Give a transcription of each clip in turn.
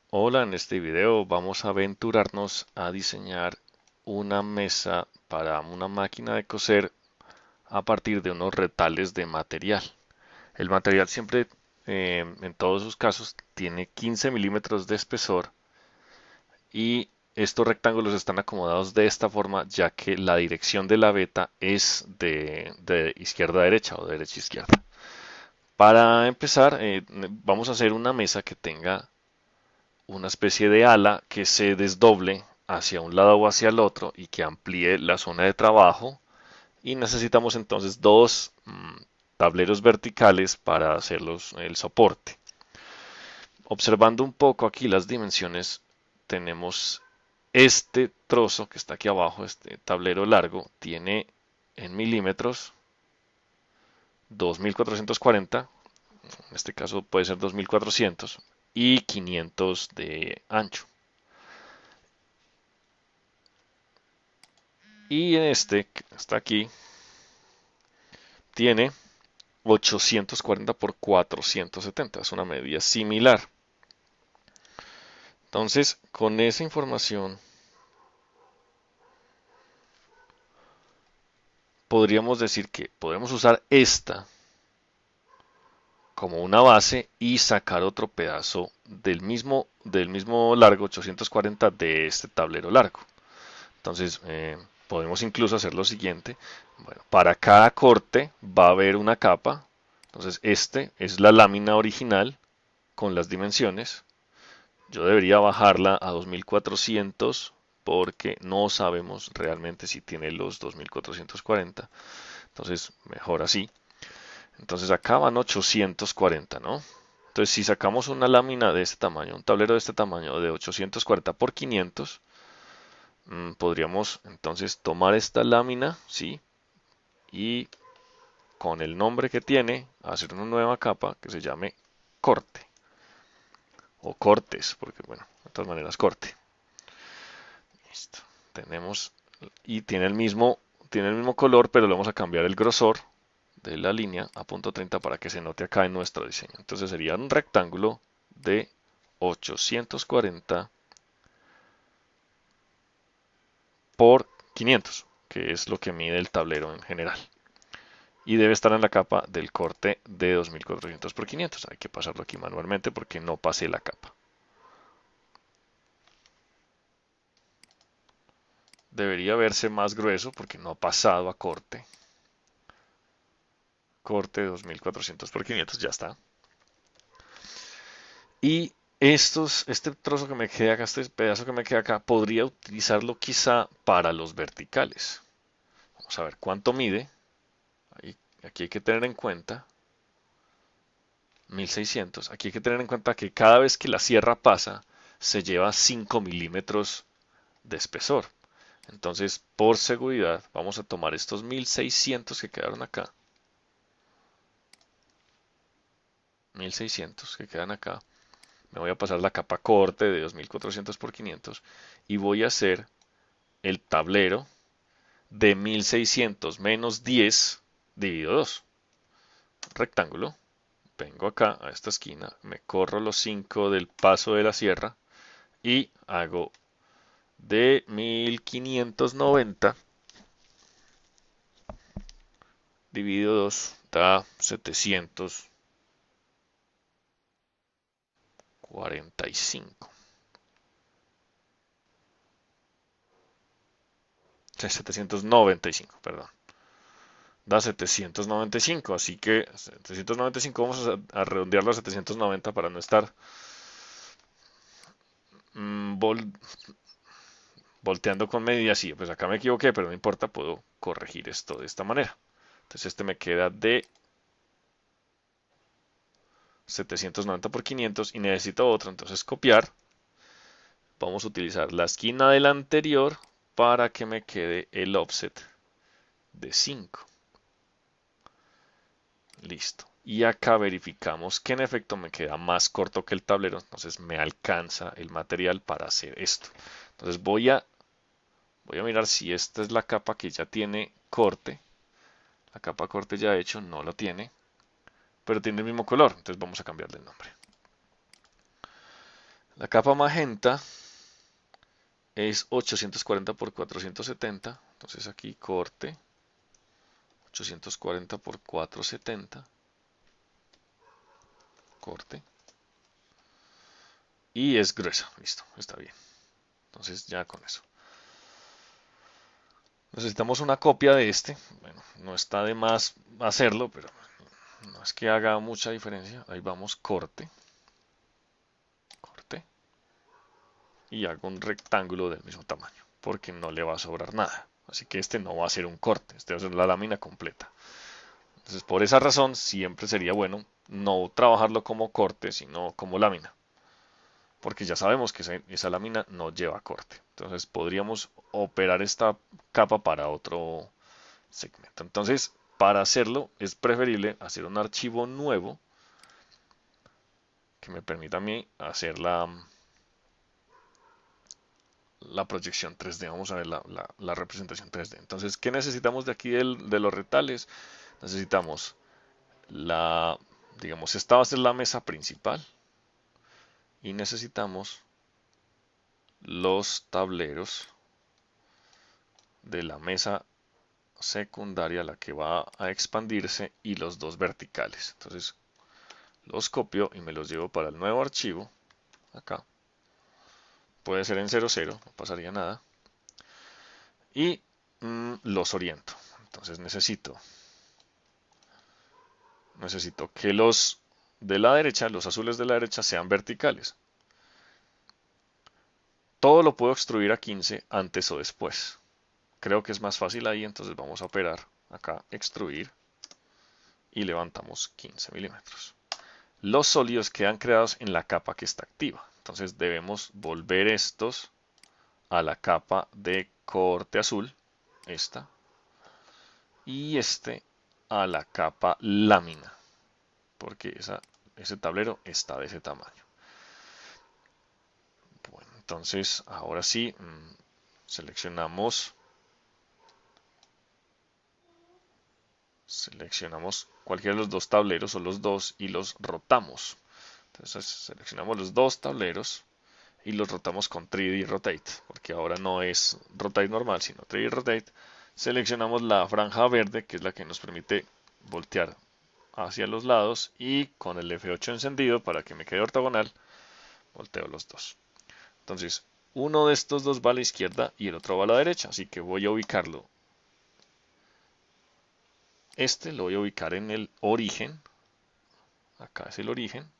Hola, en este video vamos a aventurarnos a diseñar una mesa para una máquina de coser a partir de unos retales de material. El material siempre, en todos sus casos, tiene 15 milímetros de espesor y estos rectángulos están acomodados de esta forma ya que la dirección de la veta es de izquierda a derecha o de derecha a izquierda. Para empezar, vamos a hacer una mesa que tenga una especie de ala que se desdoble hacia un lado o hacia el otro y que amplíe la zona de trabajo. Y necesitamos entonces dos tableros verticales para hacerlos el soporte. Observando un poco aquí las dimensiones, tenemos este trozo que está aquí abajo, este tablero largo, tiene en milímetros 2440, en este caso puede ser 2400 y 500 de ancho. Y en este, que está aquí, tiene 840 por 470. Es una medida similar. Entonces, con esa información, podríamos decir que podemos usar esta como una base y sacar otro pedazo del mismo largo, 840, de este tablero largo. Entonces, podemos incluso hacer lo siguiente. Bueno, para cada corte va a haber una capa. Entonces, este es la lámina original con las dimensiones. Yo debería bajarla a 2400 porque no sabemos realmente si tiene los 2440. Entonces, mejor así. Entonces acá van 840, ¿no? Entonces, si sacamos una lámina de este tamaño, un tablero de este tamaño de 840 por 500, podríamos entonces tomar esta lámina, ¿sí? Y con el nombre que tiene, hacer una nueva capa que se llame corte o cortes, porque bueno, de todas maneras corte. Listo. Tenemos y tiene el mismo color, pero le vamos a cambiar el grosor de la línea a punto .30 para que se note acá en nuestro diseño. Entonces sería un rectángulo de 840 por 500, que es lo que mide el tablero en general. Y debe estar en la capa del corte de 2400 por 500. Hay que pasarlo aquí manualmente porque no pasé la capa. Debería verse más grueso porque no ha pasado a corte. Corte 2400 por 500, ya está. Y este trozo que me queda acá, este pedazo que me queda acá, podría utilizarlo quizá para los verticales. Vamos a ver cuánto mide. Aquí hay que tener en cuenta 1600. Aquí hay que tener en cuenta que cada vez que la sierra pasa, se lleva 5 milímetros de espesor. Entonces, por seguridad, vamos a tomar estos 1600 que quedaron acá. 1600 que quedan acá. Me voy a pasar la capa corte de 2400 por 500 y voy a hacer el tablero de 1600 menos 10 dividido 2. Rectángulo. Vengo acá a esta esquina, me corro los 5 del paso de la sierra y hago de 1590 dividido 2 da 745. 795, perdón. Da 795, así que 795 vamos a redondearlo a 790 para no estar mm, vol- volteando con medidas. Sí, pues acá me equivoqué, pero no importa, puedo corregir esto de esta manera. Entonces este me queda de 790 por 500 y necesito otro, entonces copiar. Vamos a utilizar la esquina del anterior para que me quede el offset de 5. Listo. Y acá verificamos que en efecto me queda más corto que el tablero, entonces me alcanza el material para hacer esto. Entonces voy a mirar si esta es la capa que ya tiene corte. La capa corte ya hecho no lo tiene, pero tiene el mismo color, entonces vamos a cambiarle el nombre. La capa magenta es 840 por 470. Entonces aquí corte 840 por 470. Corte. Y es gruesa. Listo, está bien. Entonces ya con eso. Necesitamos una copia de este. Bueno, no está de más hacerlo, pero no es que haga mucha diferencia. Ahí vamos, corte. Corte. Y hago un rectángulo del mismo tamaño, porque no le va a sobrar nada. Así que este no va a ser un corte, este va a ser la lámina completa. Entonces, por esa razón, siempre sería bueno no trabajarlo como corte, sino como lámina, porque ya sabemos que esa lámina no lleva corte. Entonces, podríamos operar esta capa para otro segmento. Entonces, para hacerlo, es preferible hacer un archivo nuevo que me permita a mí hacer la proyección 3D. Vamos a ver la representación 3D. Entonces, ¿qué necesitamos de aquí de los retales? Necesitamos digamos, esta va a ser la mesa principal y necesitamos los tableros de la mesa secundaria, la que va a expandirse, y los dos verticales. Entonces, los copio y me los llevo para el nuevo archivo, acá. Puede ser en 00, no pasaría nada. Y los oriento. Entonces necesito que los de la derecha, los azules de la derecha, sean verticales. Todo lo puedo extruir a 15 antes o después. Creo que es más fácil ahí, entonces vamos a operar acá, extruir, y levantamos 15 milímetros. Los sólidos quedan creados en la capa que está activa. Entonces debemos volver estos a la capa de corte azul, esta, y este a la capa lámina, porque ese tablero está de ese tamaño. Bueno, entonces ahora sí, seleccionamos cualquiera de los dos tableros o los dos y los rotamos. Entonces seleccionamos los dos tableros y los rotamos con 3D Rotate, porque ahora no es Rotate normal, sino 3D Rotate. Seleccionamos la franja verde, que es la que nos permite voltear hacia los lados, y con el F8 encendido para que me quede ortogonal, volteo los dos. Entonces, uno de estos dos va a la izquierda y el otro va a la derecha, así que voy a ubicarlo. Este lo voy a ubicar en el origen. Acá es el origen.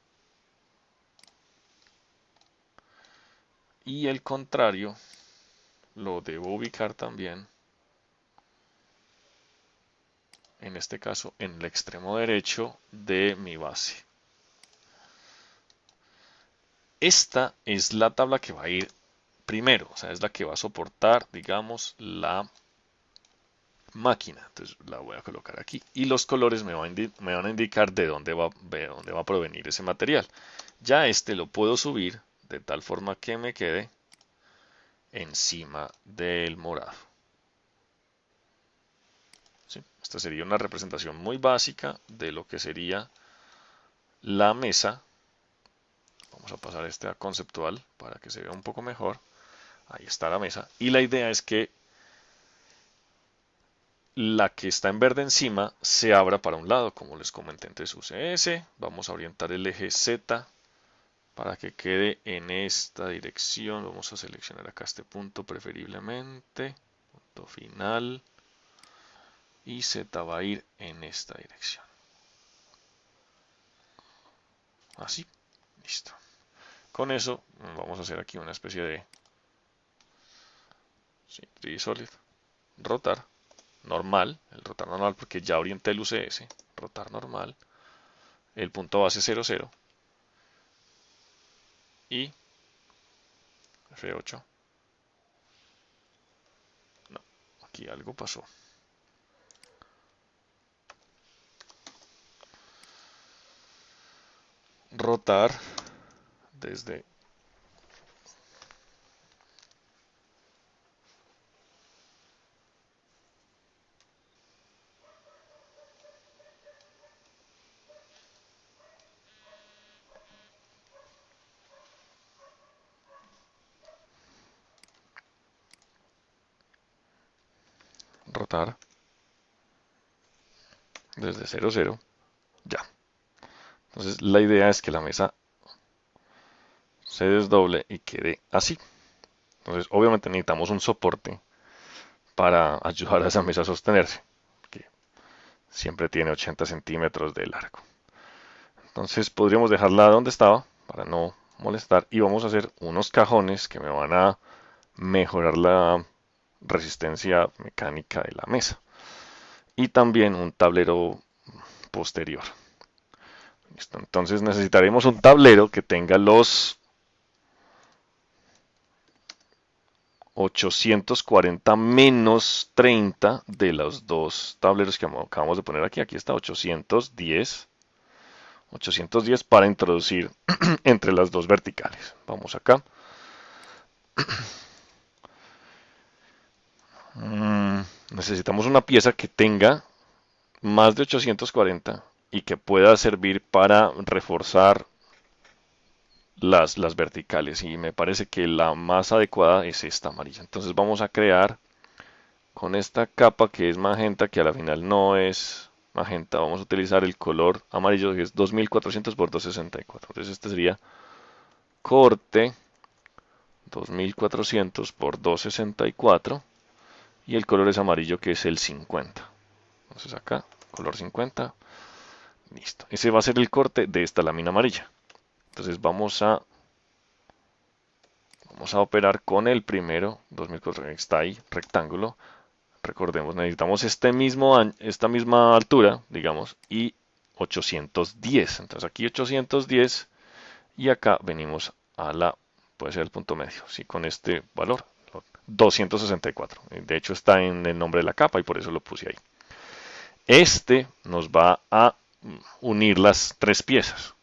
Y el contrario lo debo ubicar también, en este caso, en el extremo derecho de mi base. Esta es la tabla que va a ir primero, o sea, es la que va a soportar, digamos, la máquina. Entonces la voy a colocar aquí y los colores me van a indicar de dónde va a provenir ese material. Ya este lo puedo subir de tal forma que me quede encima del morado. ¿Sí? Esta sería una representación muy básica de lo que sería la mesa. Vamos a pasar este a conceptual para que se vea un poco mejor. Ahí está la mesa. Y la idea es que la que está en verde encima se abra para un lado, como les comenté. Entonces use S, vamos a orientar el eje Z para que quede en esta dirección. Vamos a seleccionar acá este punto preferiblemente, punto final, y Z va a ir en esta dirección. Así, listo. Con eso vamos a hacer aquí una especie de 3D Solid, rotar normal, el rotar normal porque ya orienté el UCS, rotar normal, el punto base 00 y F8. No, aquí algo pasó. Rotar desde soportar desde 0, 0, ya. Entonces la idea es que la mesa se desdoble y quede así. Entonces obviamente necesitamos un soporte para ayudar a esa mesa a sostenerse, que siempre tiene 80 centímetros de largo. Entonces podríamos dejarla donde estaba para no molestar y vamos a hacer unos cajones que me van a mejorar la resistencia mecánica de la mesa y también un tablero posterior. ¿Listo? Entonces necesitaremos un tablero que tenga los 840 menos 30 de los dos tableros que acabamos de poner aquí. Aquí está 810. 810 para introducir entre las dos verticales. Vamos acá. Necesitamos una pieza que tenga más de 840 y que pueda servir para reforzar las verticales. Y me parece que la más adecuada es esta amarilla. Entonces vamos a crear con esta capa que es magenta, que a la final no es magenta. Vamos a utilizar el color amarillo que es 2400 por 264. Entonces este sería corte 2400 por 264 y el color es amarillo que es el 50. Entonces acá, color 50, listo. Ese va a ser el corte de esta lámina amarilla. Entonces vamos a operar con el primero, 2400, está ahí, rectángulo. Recordemos, necesitamos esta misma altura, digamos, y 810. Entonces aquí 810 y acá venimos a puede ser el punto medio, sí, con este valor, 264. De hecho está en el nombre de la capa y por eso lo puse ahí. Este nos va a unir las tres piezas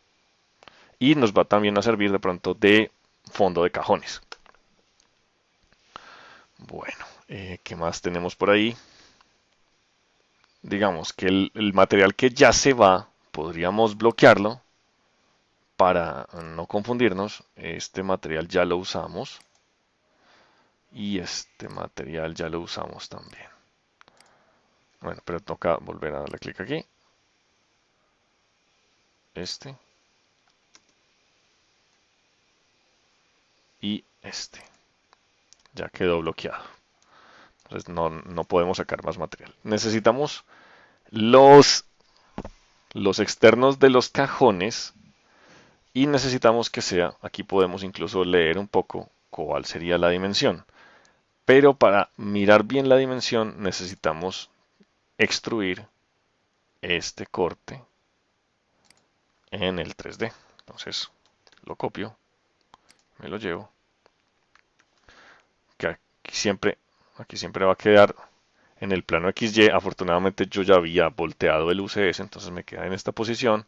y nos va también a servir de pronto de fondo de cajones. Bueno, ¿qué más tenemos por ahí? Digamos que el material que ya se va, podríamos bloquearlo para no confundirnos. Este material ya lo usamos y este material ya lo usamos también. Bueno, pero toca volver a darle clic aquí. Este. Y este. Ya quedó bloqueado. Entonces no podemos sacar más material. Necesitamos los externos de los cajones y necesitamos que sea, aquí podemos incluso leer un poco cuál sería la dimensión. Pero para mirar bien la dimensión necesitamos extruir este corte en el 3D. Entonces lo copio, me lo llevo, que aquí siempre va a quedar en el plano XY. Afortunadamente yo ya había volteado el UCS, entonces me queda en esta posición.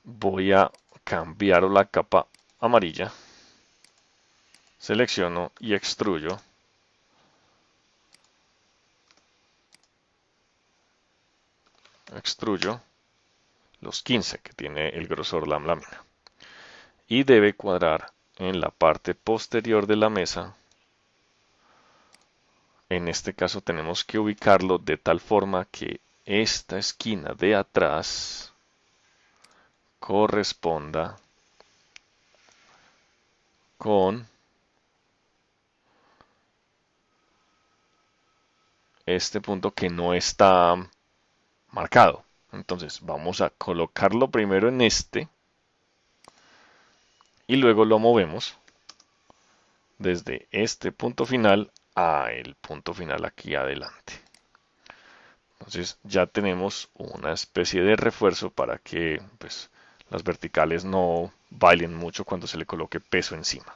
Voy a cambiar la capa amarilla, selecciono y extruyo. Extruyo los 15 que tiene el grosor la lámina. Y debe cuadrar en la parte posterior de la mesa. En este caso tenemos que ubicarlo de tal forma que esta esquina de atrás corresponda con este punto que no está marcado. Entonces vamos a colocarlo primero en este y luego lo movemos desde este punto final a el punto final aquí adelante. Entonces ya tenemos una especie de refuerzo para que pues, las verticales no bailen mucho cuando se le coloque peso encima.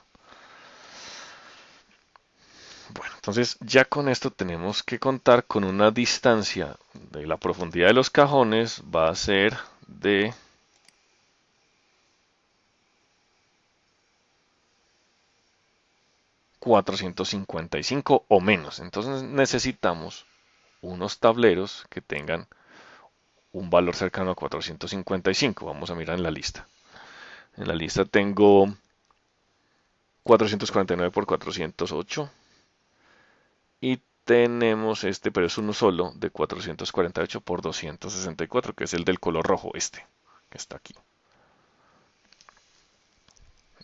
Bueno, entonces ya con esto tenemos que contar con una distancia de la profundidad de los cajones, va a ser de 455 o menos. Entonces necesitamos unos tableros que tengan un valor cercano a 455. Vamos a mirar en la lista. En la lista tengo 449 por 408 y tenemos este, pero es uno solo, de 448 por 264, que es el del color rojo, este, que está aquí.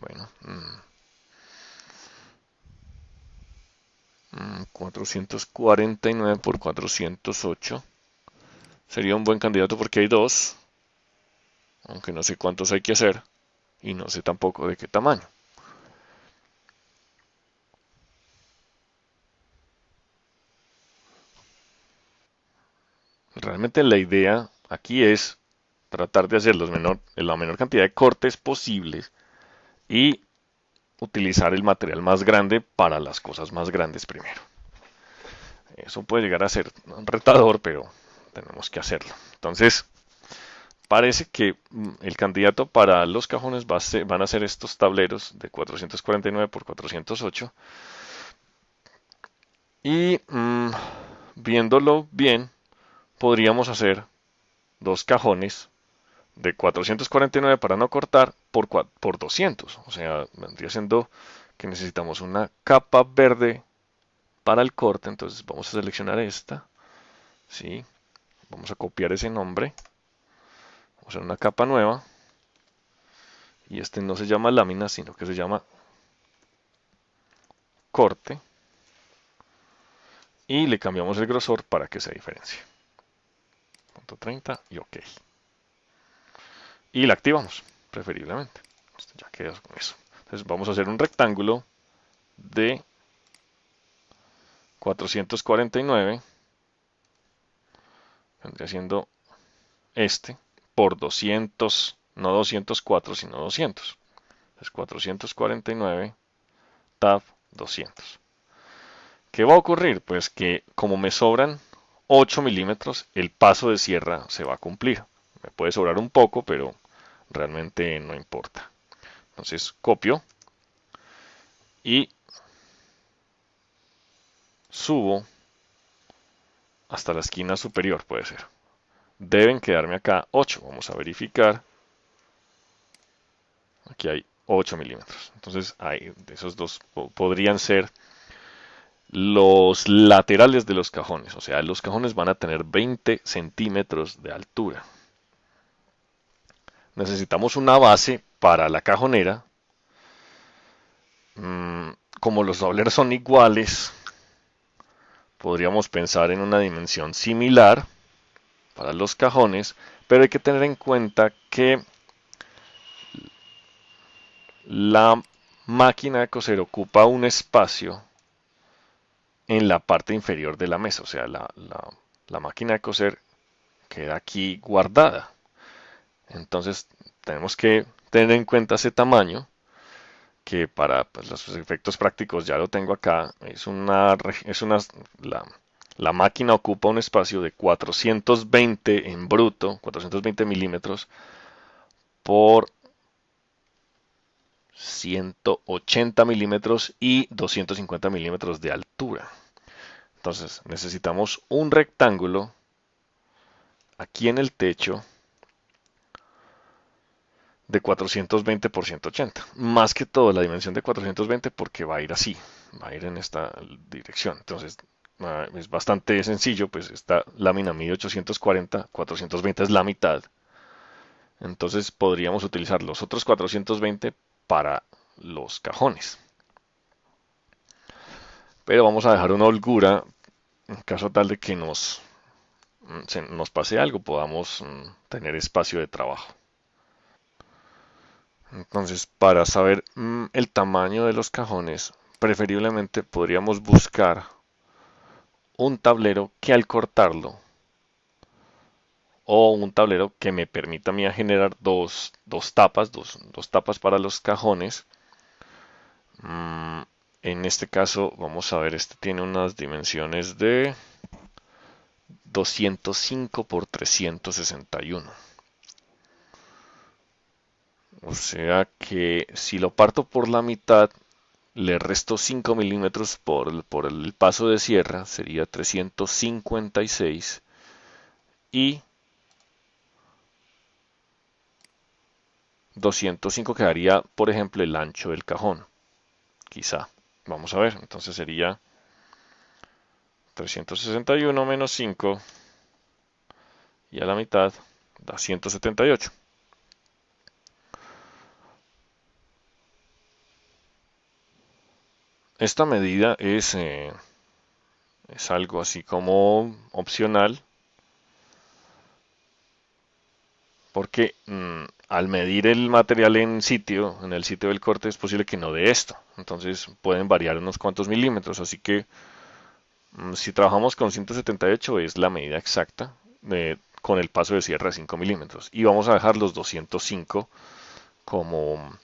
Bueno, 449 por 408 sería un buen candidato porque hay dos, aunque no sé cuántos hay que hacer y no sé tampoco de qué tamaño. Realmente la idea aquí es tratar de hacer la menor cantidad de cortes posibles y utilizar el material más grande para las cosas más grandes primero. Eso puede llegar a ser un retador, pero tenemos que hacerlo. Entonces, parece que el candidato para los cajones van a ser estos tableros de 449 por 408. Y viéndolo bien, podríamos hacer dos cajones de 449 para no cortar por 200. O sea, vendría siendo que necesitamos una capa verde para el corte. Entonces vamos a seleccionar esta. ¿Sí? Vamos a copiar ese nombre. Vamos a hacer una capa nueva. Y este no se llama lámina, sino que se llama corte. Y le cambiamos el grosor para que se diferencie. Punto 30 y OK. Y la activamos, preferiblemente. Ya queda con eso. Entonces vamos a hacer un rectángulo de 449, vendría siendo este, por 200, no 204, sino 200. Entonces 449 tab 200. ¿Qué va a ocurrir? Pues que como me sobran 8 milímetros, el paso de sierra se va a cumplir. Me puede sobrar un poco, pero realmente no importa. Entonces copio y subo hasta la esquina superior, puede ser. Deben quedarme acá 8. Vamos a verificar. Aquí hay 8 milímetros. Entonces, de esos dos podrían ser los laterales de los cajones. O sea, los cajones van a tener 20 centímetros de altura. Necesitamos una base para la cajonera. Como los tableros son iguales, podríamos pensar en una dimensión similar para los cajones, pero hay que tener en cuenta que la máquina de coser ocupa un espacio en la parte inferior de la mesa, o sea, la máquina de coser queda aquí guardada. Entonces tenemos que tener en cuenta ese tamaño, que para pues, los efectos prácticos ya lo tengo acá. La máquina ocupa un espacio de 420 en bruto, 420 milímetros por 180 milímetros y 250 milímetros de altura. Entonces necesitamos un rectángulo aquí en el techo de 420 por 180. Más que todo la dimensión de 420 porque va a ir así, va a ir en esta dirección. Entonces es bastante sencillo, pues esta lámina mide 840, 420 es la mitad. Entonces podríamos utilizar los otros 420 para los cajones. Pero vamos a dejar una holgura en caso tal de que nos pase algo, podamos tener espacio de trabajo. Entonces, para saber el tamaño de los cajones, preferiblemente podríamos buscar un tablero que al cortarlo, o un tablero que me permita a mí generar dos tapas para los cajones. Mm, en este caso, vamos a ver, este tiene unas dimensiones de 205 por 361. O sea que si lo parto por la mitad, le resto 5 milímetros por el paso de sierra, sería 356. Y 205 quedaría, por ejemplo, el ancho del cajón. Quizá. Vamos a ver. Entonces sería 361 menos 5 y a la mitad da 178. Esta medida es algo así como opcional porque al medir el material en el sitio del corte, es posible que no dé esto. Entonces pueden variar unos cuantos milímetros. Así que si trabajamos con 178 es la medida exacta con el paso de cierre de 5 milímetros. Y vamos a dejar los 205 como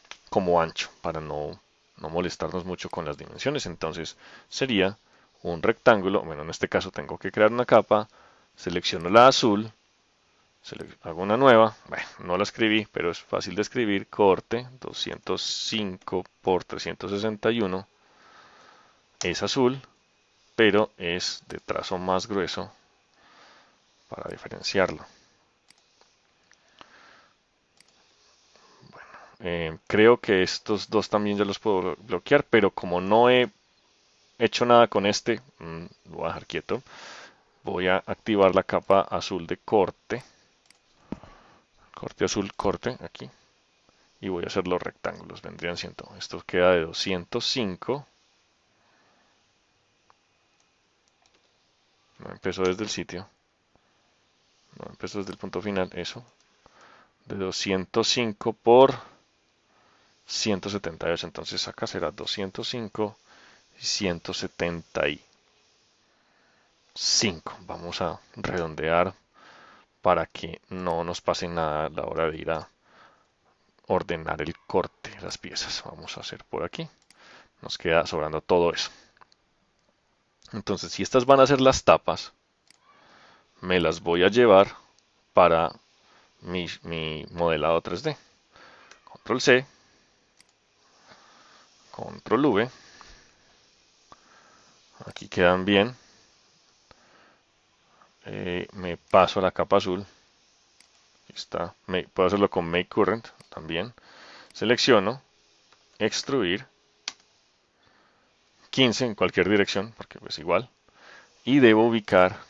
ancho para no molestarnos mucho con las dimensiones. Entonces sería un rectángulo. Bueno, en este caso tengo que crear una capa. Selecciono la azul. Hago una nueva, bueno, no la escribí, pero es fácil de escribir, corte 205 por 361, es azul, pero es de trazo más grueso para diferenciarlo. Creo que estos dos también ya los puedo bloquear, pero como no he hecho nada con este, lo voy a dejar quieto. Voy a activar la capa azul de corte, corte azul, corte, aquí. Y voy a hacer los rectángulos, vendrían siendo, esto queda de 205. No empezó desde el sitio, no empezó desde el punto final, eso. De 205 por 178, entonces acá será 205 y 175. Vamos a redondear para que no nos pase nada a la hora de ir a ordenar el corte de las piezas. Vamos a hacer por aquí. Nos queda sobrando todo eso. Entonces, si estas van a ser las tapas, me las voy a llevar para mi modelado 3D. Control C, Control V. Aquí quedan bien. Me paso a la capa azul. Aquí está. Puedo hacerlo con Make Current también. Selecciono, extruir, 15 en cualquier dirección, porque pues igual. Y debo ubicar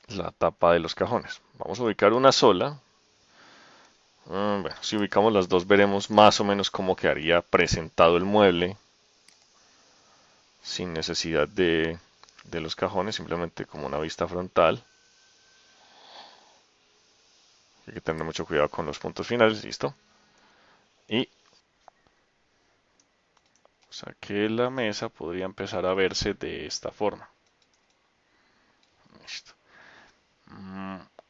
la tapa de los cajones. Vamos a ubicar una sola. Bueno, si ubicamos las dos veremos más o menos cómo quedaría presentado el mueble sin necesidad de los cajones, simplemente como una vista frontal. Hay que tener mucho cuidado con los puntos finales, listo. Y saqué la mesa, podría empezar a verse de esta forma. Listo.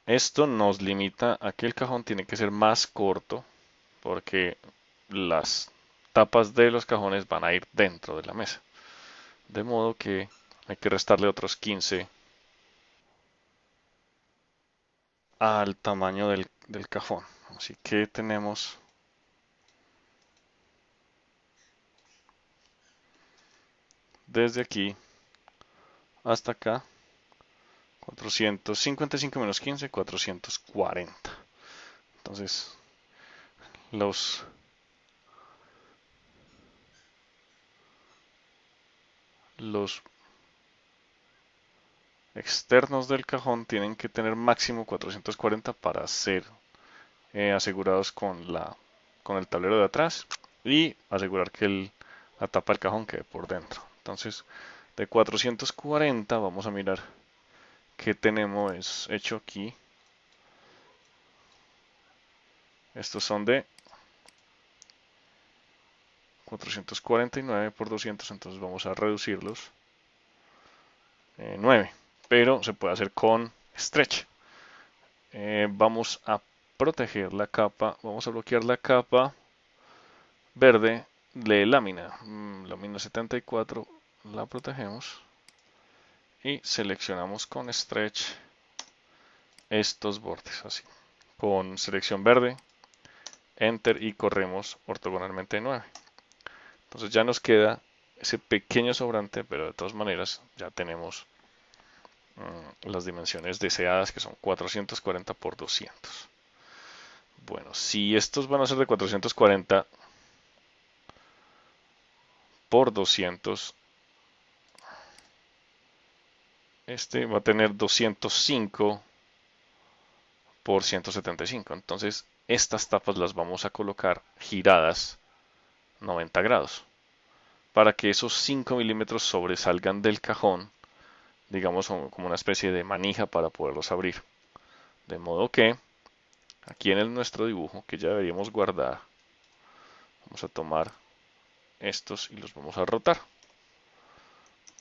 Esto nos limita a que el cajón tiene que ser más corto porque las tapas de los cajones van a ir dentro de la mesa. De modo que hay que restarle otros 15 al tamaño del cajón. Así que tenemos desde aquí hasta acá 455 menos 15, 440. Entonces los los externos del cajón tienen que tener máximo 440 para ser asegurados con el tablero de atrás y asegurar que la tapa del cajón quede por dentro. Entonces, de 440 vamos a mirar qué tenemos hecho aquí. Estos son de 449 por 200, entonces vamos a reducirlos 9, pero se puede hacer con stretch. Vamos a proteger la capa, vamos a bloquear la capa verde de lámina, lámina 74, la protegemos y seleccionamos con stretch estos bordes así, con selección verde, enter y corremos ortogonalmente de 9. Entonces ya nos queda ese pequeño sobrante, pero de todas maneras ya tenemos las dimensiones deseadas que son 440 por 200. Bueno, si estos van a ser de 440 por 200, este va a tener 205 por 175. Entonces, estas tapas las vamos a colocar giradas 90 grados para que esos 5 milímetros sobresalgan del cajón, digamos como una especie de manija para poderlos abrir. De modo que aquí en nuestro dibujo, que ya deberíamos guardar, vamos a tomar estos y los vamos a rotar.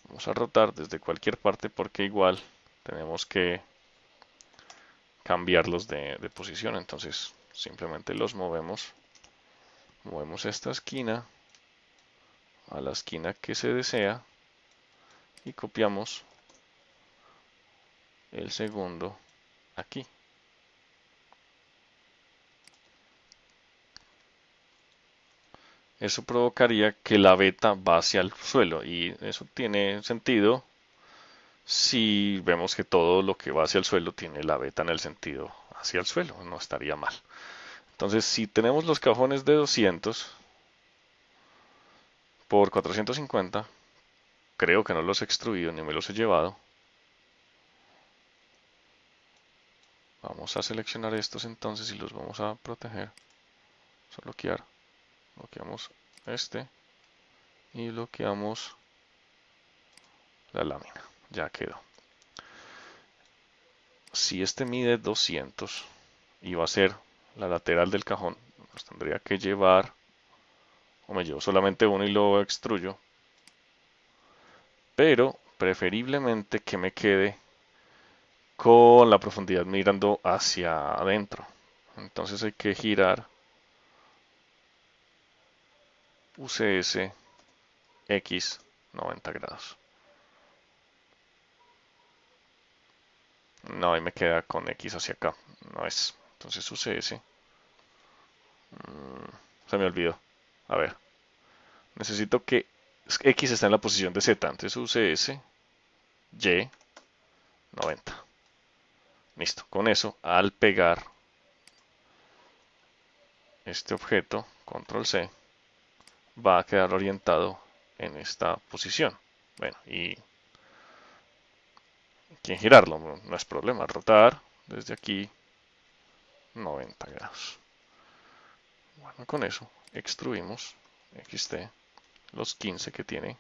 Vamos a rotar desde cualquier parte porque igual tenemos que cambiarlos de posición. Entonces simplemente los movemos. Movemos esta esquina a la esquina que se desea y copiamos el segundo aquí. Eso provocaría que la veta va hacia el suelo y eso tiene sentido si vemos que todo lo que va hacia el suelo tiene la veta en el sentido hacia el suelo, no estaría mal. Entonces, si tenemos los cajones de 200 por 450, creo que no los he extruido ni me los he llevado. Vamos a seleccionar estos entonces y los vamos a proteger. Vamos a bloquear. Bloqueamos este y bloqueamos la lámina. Ya quedó. Si este mide 200 y va a ser la lateral del cajón, nos tendría que llevar, o me llevo solamente uno y lo extruyo, pero preferiblemente que me quede con la profundidad mirando hacia adentro. Entonces hay que girar UCS X 90 grados. No, ahí me queda con X hacia acá. No es. Entonces UCS. Se me olvidó. A ver. Necesito que X está en la posición de Z. Entonces UCS Y 90. Listo. Con eso, al pegar este objeto, control C, va a quedar orientado en esta posición. Bueno, y aquí girarlo, no es problema. Rotar desde aquí 90 grados. Bueno, con eso extruimos XT los 15 que tiene.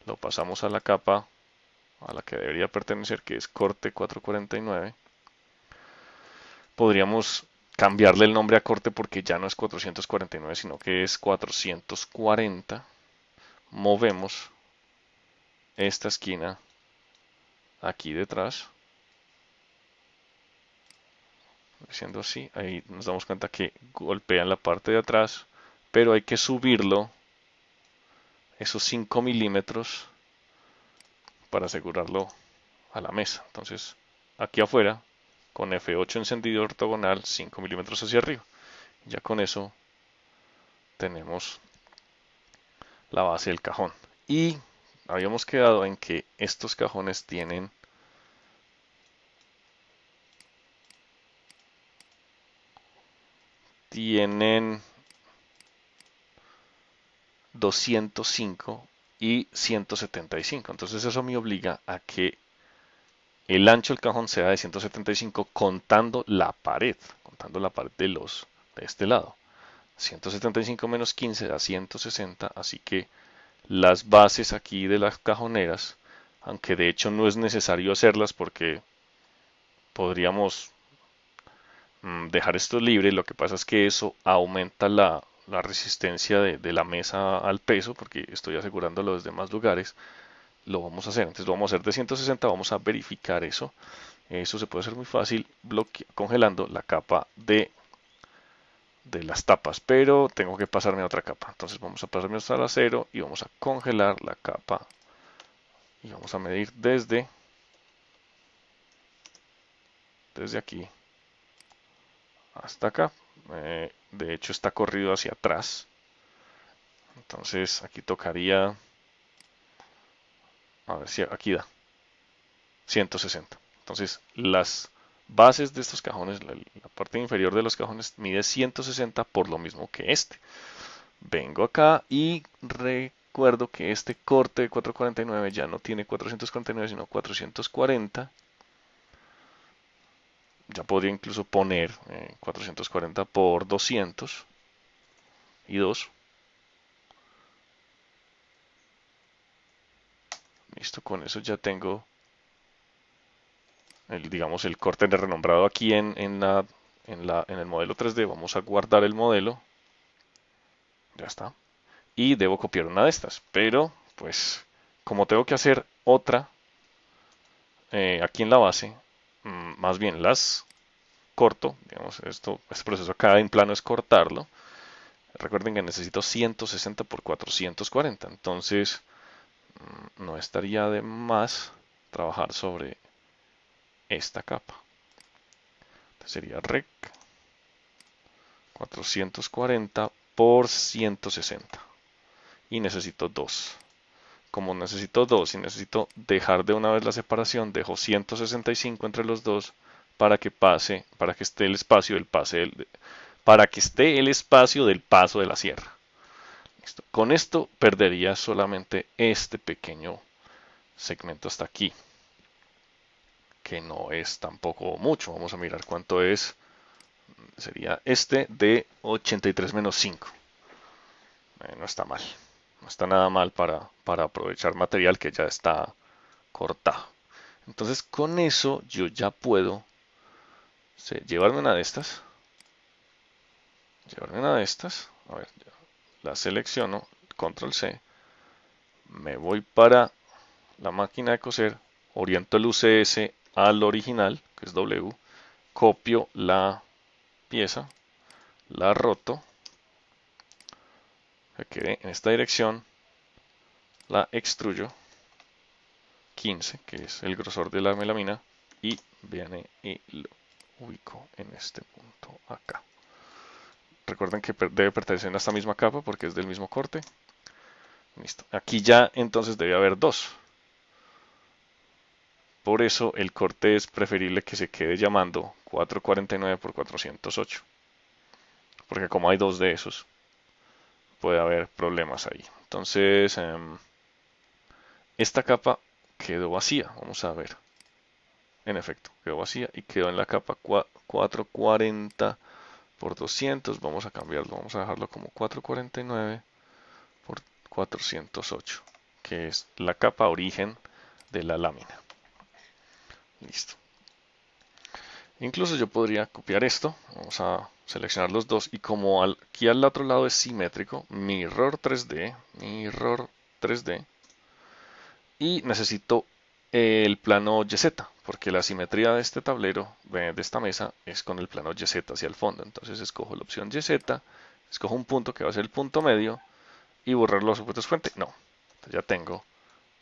Lo pasamos a la capa a la que debería pertenecer, que es corte 449. Podríamos cambiarle el nombre a corte porque ya no es 449, sino que es 440. Movemos esta esquina aquí detrás, haciendo así, ahí nos damos cuenta que golpean la parte de atrás, pero hay que subirlo esos 5 milímetros para asegurarlo a la mesa. Entonces, aquí afuera, con F8 encendido ortogonal, 5 milímetros hacia arriba. Ya con eso tenemos la base del cajón. Y habíamos quedado en que estos cajones tienen 205 y 175. Entonces eso me obliga a que el ancho del cajón sea de 175 contando la pared de este lado. 175 menos 15 da 160, así que las bases aquí de las cajoneras, aunque de hecho no es necesario hacerlas porque podríamos dejar esto libre, lo que pasa es que eso aumenta la resistencia de la mesa al peso, porque estoy asegurando los demás lugares, lo vamos a hacer. Entonces lo vamos a hacer de 160, vamos a verificar eso. Eso se puede hacer muy fácil congelando la capa de las tapas, pero tengo que pasarme a otra capa. Entonces vamos a pasarme hasta la 0 y vamos a congelar la capa y vamos a medir desde aquí hasta acá. De hecho está corrido hacia atrás. Entonces aquí tocaría, a ver si aquí da 160. Entonces las bases de estos cajones, la parte inferior de los cajones mide 160 por lo mismo que este. Vengo acá y recuerdo que este corte de 449 ya no tiene 449 sino 440. Ya podría incluso poner 440 por 200 y 2. Listo, con eso ya tengo digamos, el corte de renombrado aquí en el modelo 3D. Vamos a guardar el modelo. Ya está. Y debo copiar una de estas. Pero, pues, como tengo que hacer otra aquí en la base, más bien las corto. Digamos, este proceso acá en plano es cortarlo. Recuerden que necesito 160 por 440. Entonces, no estaría de más trabajar sobre esta capa. Entonces sería rec 440 por 160 y necesito 2. Como necesito 2 y necesito dejar de una vez la separación, dejo 165 entre los dos para que pase, para que esté el espacio del para que esté el espacio del paso de la sierra. ¿Listo? Con esto perdería solamente este pequeño segmento hasta aquí, que no es tampoco mucho. Vamos a mirar cuánto es. Sería este de 83 menos 5. No está mal. No está nada mal para aprovechar material que ya está cortado. Entonces con eso yo ya puedo llevarme una de estas. Llevarme una de estas. A ver, la selecciono. Control C. Me voy para la máquina de coser. Oriento el UCS al original, que es W. Copio la pieza. La roto. Que quede en esta dirección. La extruyo 15, que es el grosor de la melamina, y viene y lo ubico en este punto acá. Recuerden que debe pertenecer a esta misma capa porque es del mismo corte. Listo. Aquí ya entonces debe haber dos. Por eso el corte es preferible que se quede llamando 449 por 408. Porque como hay dos de esos, puede haber problemas ahí. Entonces, esta capa quedó vacía. Vamos a ver. En efecto, quedó vacía y quedó en la capa 440 por 200. Vamos a cambiarlo, vamos a dejarlo como 449 por 408, que es la capa origen de la lámina. Listo. Incluso yo podría copiar esto. Vamos a seleccionar los dos y como aquí al otro lado es simétrico, mirror 3D, mirror 3D, y necesito el plano YZ, porque la simetría de este tablero, de esta mesa, es con el plano YZ hacia el fondo. Entonces escojo la opción YZ, escojo un punto que va a ser el punto medio y borrar los objetos fuente. No, entonces ya tengo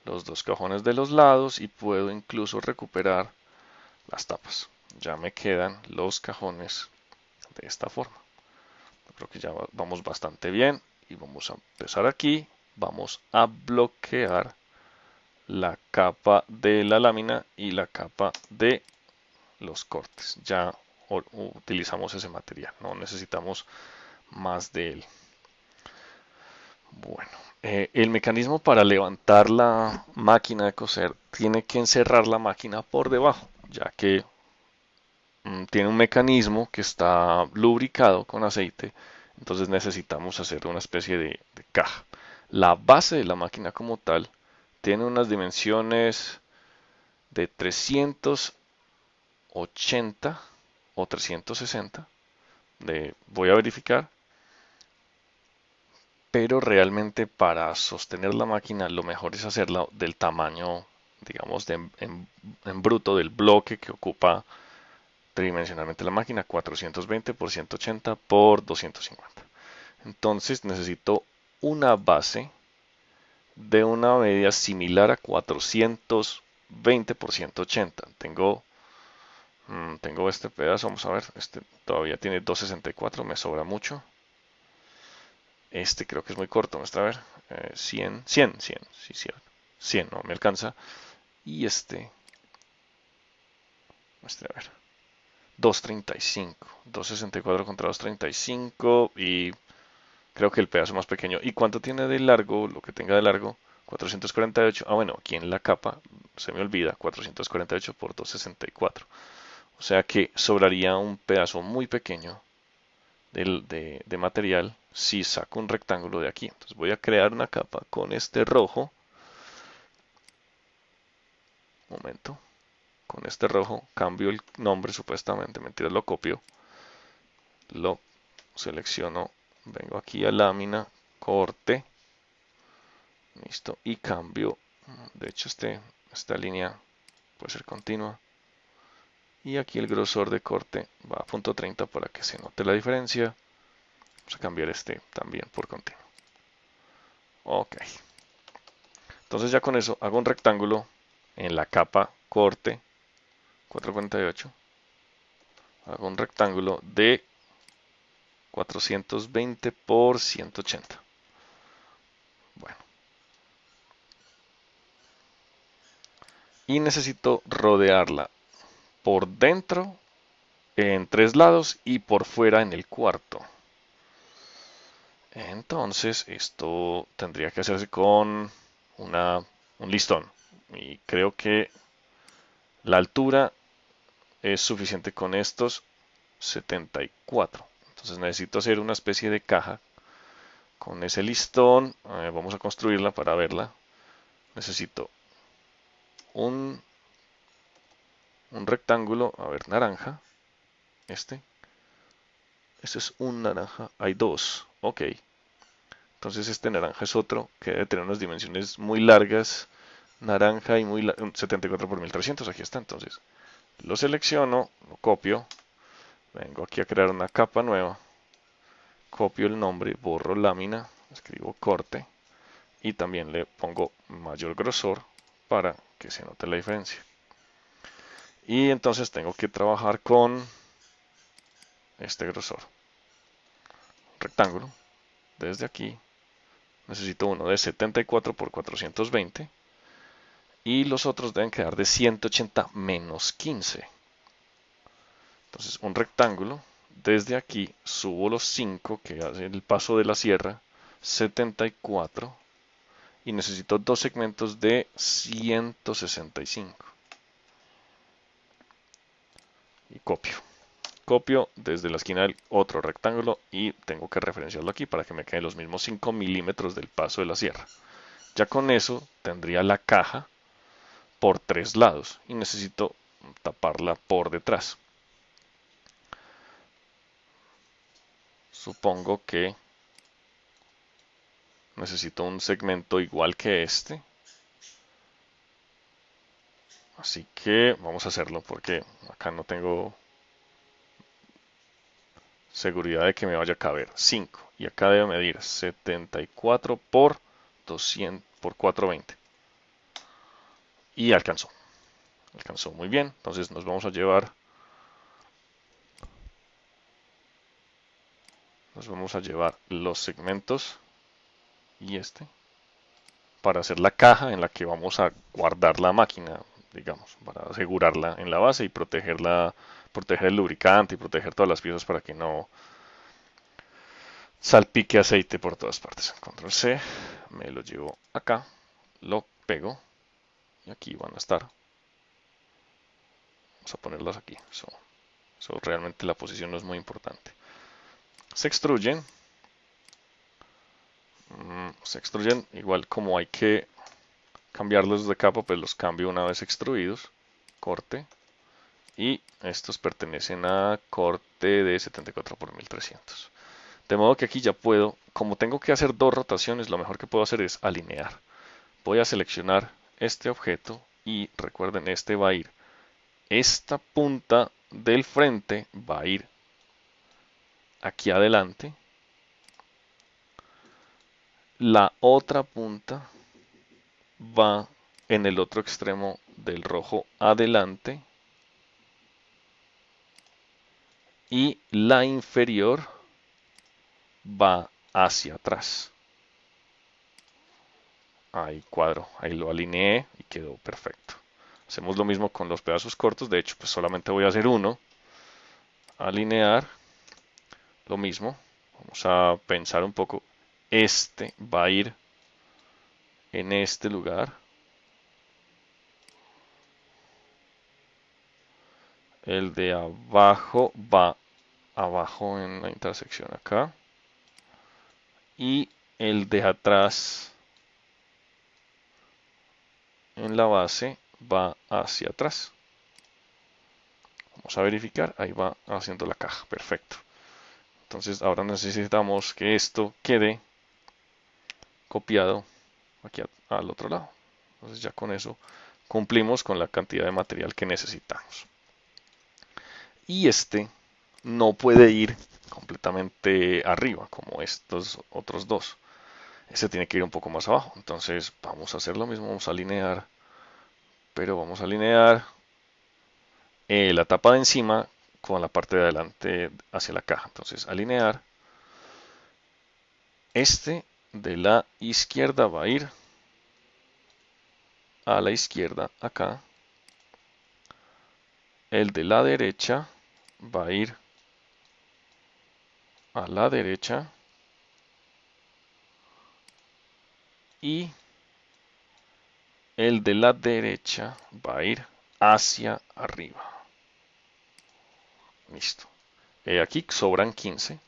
los dos cajones de los lados y puedo incluso recuperar las tapas. Ya me quedan los cajones de esta forma. Creo que ya vamos bastante bien y vamos a empezar aquí. Vamos a bloquear la capa de la lámina y la capa de los cortes. Ya utilizamos ese material, no necesitamos más de él. Bueno, el mecanismo para levantar la máquina de coser tiene que encerrar la máquina por debajo, ya que tiene un mecanismo que está lubricado con aceite, entonces necesitamos hacer una especie de caja. La base de la máquina como tal tiene unas dimensiones de 380 o 360. Voy a verificar, pero realmente para sostener la máquina lo mejor es hacerla del tamaño, digamos, en bruto del bloque que ocupa tridimensionalmente la máquina, 420 por 180 por 250. Entonces necesito una base de una medida similar a 420 por 180. Tengo este pedazo, vamos a ver, este todavía tiene 264, me sobra mucho. Este creo que es muy corto, vamos a ver, 100, 100, 100, sí, 100, 100, no me alcanza. Y a ver, 235. 264 contra 235 y creo que el pedazo más pequeño. ¿Y cuánto tiene de largo? Lo que tenga de largo, 448. Ah, bueno, aquí en la capa se me olvida, 448 por 264. O sea que sobraría un pedazo muy pequeño de material si saco un rectángulo de aquí. Entonces voy a crear una capa con este rojo. Momento. Con este rojo cambio el nombre supuestamente. Mentira, lo copio. Lo selecciono. Vengo aquí a lámina. Corte. Listo. Y cambio. De hecho, esta línea puede ser continua. Y aquí el grosor de corte va a punto .30 para que se note la diferencia. Vamos a cambiar este también por continuo. Ok. Entonces ya con eso hago un rectángulo en la capa corte 448. Hago un rectángulo de 420 por 180. Bueno. Y necesito rodearla por dentro en 3 lados y por fuera en el cuarto. Entonces esto tendría que hacerse con un listón. Y creo que la altura es suficiente con estos 74. Entonces necesito hacer una especie de caja con ese listón. Vamos a construirla para verla. Necesito un, un rectángulo, a ver, naranja. Este. Este es un naranja. Hay dos. Ok. Entonces este naranja es otro que debe tener unas dimensiones muy largas. Naranja y muy 74 por 1300. Aquí está. Entonces lo selecciono, lo copio. Vengo aquí a crear una capa nueva. Copio el nombre, borro lámina, escribo corte y también le pongo mayor grosor para que se note la diferencia. Y entonces tengo que trabajar con este grosor. Rectángulo. Desde aquí necesito uno de 74 por 420 y los otros deben quedar de 180 menos 15. Entonces un rectángulo. Desde aquí subo los 5 que hace el paso de la sierra, 74 y necesito dos segmentos de 165 y copio. Copio desde la esquina del otro rectángulo y tengo que referenciarlo aquí para que me queden los mismos 5 milímetros del paso de la sierra. Ya con eso tendría la caja por 3 lados y necesito taparla por detrás. Supongo que necesito un segmento igual que este. Así que vamos a hacerlo porque acá no tengo seguridad de que me vaya a caber 5 y acá debe medir 74 por 200 por 420 y alcanzó muy bien. Entonces nos vamos a llevar los segmentos y este para hacer la caja en la que vamos a guardar la máquina, digamos, para asegurarla en la base y proteger el lubricante y proteger todas las piezas para que no salpique aceite por todas partes. Control C, me lo llevo acá, lo pego y aquí van a estar. Vamos a ponerlas aquí. Realmente la posición no es muy importante. Se extruyen. Se extruyen igual como hay que cambiarlos de capa, pues los cambio una vez extruidos. Corte. Y estos pertenecen a corte de 74 por 1300. De modo que aquí ya puedo, como tengo que hacer dos rotaciones, lo mejor que puedo hacer es alinear. Voy a seleccionar este objeto y recuerden, este va a ir, esta punta del frente va a ir aquí adelante, la otra punta va en el otro extremo del rojo adelante y la inferior va hacia atrás. Ahí cuadro, ahí lo alineé y quedó perfecto. Hacemos lo mismo con los pedazos cortos, de hecho pues solamente voy a hacer uno. alinear, lo mismo. Vamos a pensar un poco. Este va a ir en este lugar. El de abajo va abajo en la intersección acá. Y el de atrás en la base va hacia atrás. Vamos a verificar, ahí va haciendo la caja, perfecto. Entonces ahora necesitamos que esto quede copiado aquí al otro lado. Entonces ya con eso cumplimos con la cantidad de material que necesitamos. Y este no puede ir completamente arriba como estos otros dos. Este tiene que ir un poco más abajo. Entonces vamos a hacer lo mismo, vamos a alinear, pero vamos a alinear la tapa de encima con la parte de adelante hacia la caja. Entonces alinear. Este de la izquierda va a ir a la izquierda acá. El de la derecha va a ir a la derecha. Y el de la derecha va a ir hacia arriba. Listo. Aquí sobran 15.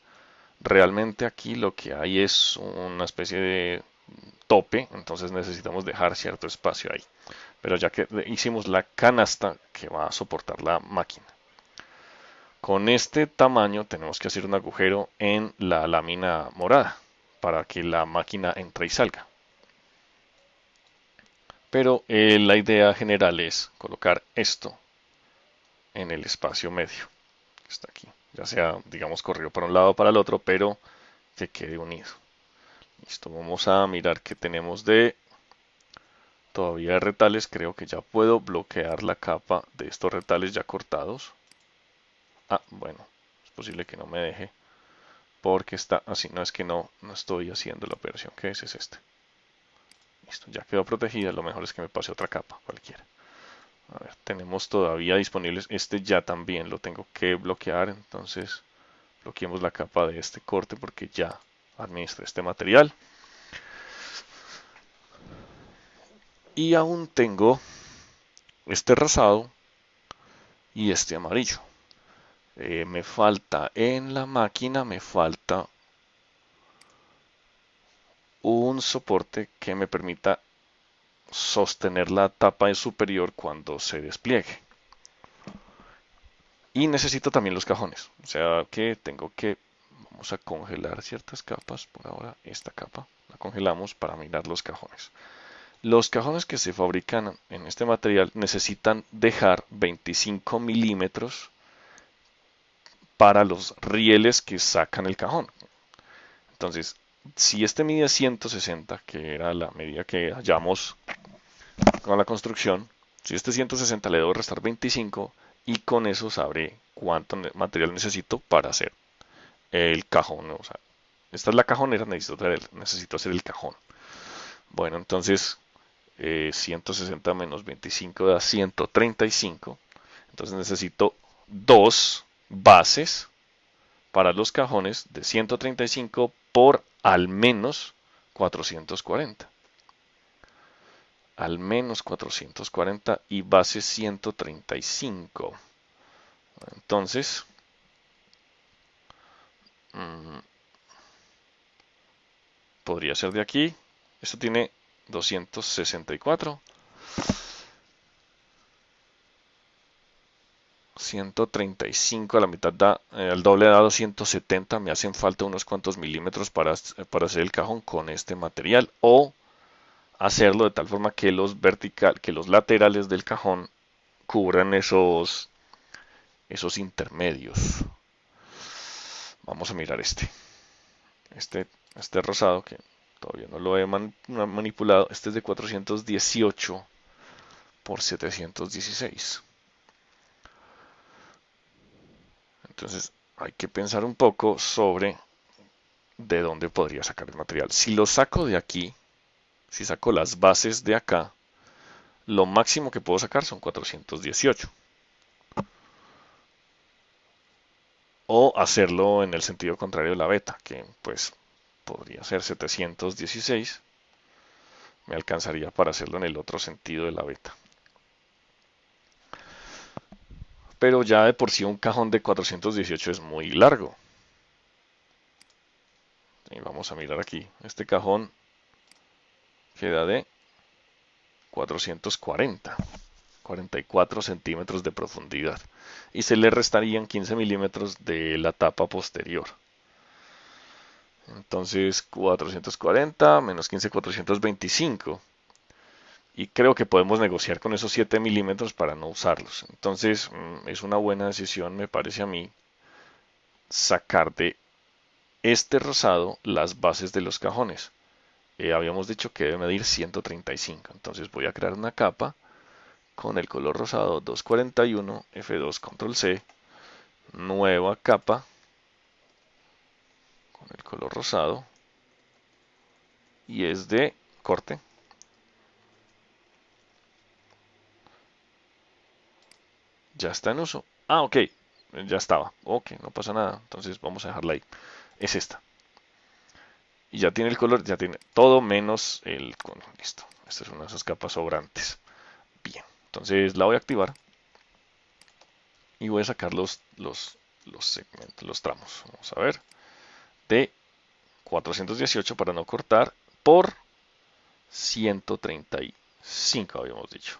Realmente aquí lo que hay es una especie de tope, entonces necesitamos dejar cierto espacio ahí. Pero ya que hicimos la canasta que va a soportar la máquina. Con este tamaño tenemos que hacer un agujero en la lámina morada para que la máquina entre y salga. Pero la idea general es colocar esto en el espacio medio que está aquí. Ya sea, digamos, corrido para un lado o para el otro, pero que quede unido. Listo, vamos a mirar qué tenemos de todavía retales. Creo que ya puedo bloquear la capa de estos retales ya cortados. Ah, bueno, es posible que no me deje porque está así. No es que no estoy haciendo la operación que es este. Listo, ya quedó protegida. Lo mejor es que me pase otra capa, cualquiera. A ver, tenemos todavía disponibles. Este ya también lo tengo que bloquear. Entonces, bloqueemos la capa de este corte porque ya administré este material. Y aún tengo este rosado y este amarillo. Me falta en la máquina, me falta un soporte que me permita sostener la tapa superior cuando se despliegue. Y necesito también los cajones. O sea que tengo que, vamos a congelar ciertas capas. Por ahora esta capa la congelamos para mirar los cajones. Los cajones que se fabrican en este material necesitan dejar 25 milímetros para los rieles que sacan el cajón. Entonces, si este mide 160, que era la medida que hallamos con la construcción, si este 160 le debo restar 25 y con eso sabré cuánto material necesito para hacer el cajón. O sea, esta es la cajonera, necesito hacer el cajón. Bueno, entonces 160 menos 25 da 135. Entonces necesito dos bases para los cajones de 135 por al menos 440. Al menos 440 y base 135. Entonces, mmm, podría ser de aquí. Esto tiene 264. 135 a la mitad da, el doble da 270. Me hacen falta unos cuantos milímetros para hacer el cajón con este material. O hacerlo de tal forma que que los laterales del cajón cubran esos intermedios. Vamos a mirar este rosado que todavía no lo he manipulado. Este es de 418 por 716. Entonces hay que pensar un poco sobre de dónde podría sacar el material. Si lo saco de aquí, si saco las bases de acá, lo máximo que puedo sacar son 418. o hacerlo en el sentido contrario de la beta, que pues podría ser 716, me alcanzaría para hacerlo en el otro sentido de la beta. Pero ya de por sí un cajón de 418 es muy largo. Y vamos a mirar aquí, este cajón queda de 440. 44 centímetros de profundidad y se le restarían 15 milímetros de la tapa posterior. Entonces 440 menos 15, 425. Y creo que podemos negociar con esos 7 milímetros para no usarlos. Entonces es una buena decisión, me parece a mí, sacar de este rosado las bases de los cajones. Habíamos dicho que debe medir 135. Entonces voy a crear una capa con el color rosado 241, F2, Control C, nueva capa con el color rosado y es de corte. Ya está en uso. Ah, ok, ya estaba. Ok, no pasa nada. Entonces vamos a dejarla ahí. Es esta. Y ya tiene el color, ya tiene todo menos el color. Listo. Esta es una de esas capas sobrantes. Bien, entonces la voy a activar y voy a sacar los segmentos, los tramos. Vamos a ver. De 418 para no cortar por 135 habíamos dicho.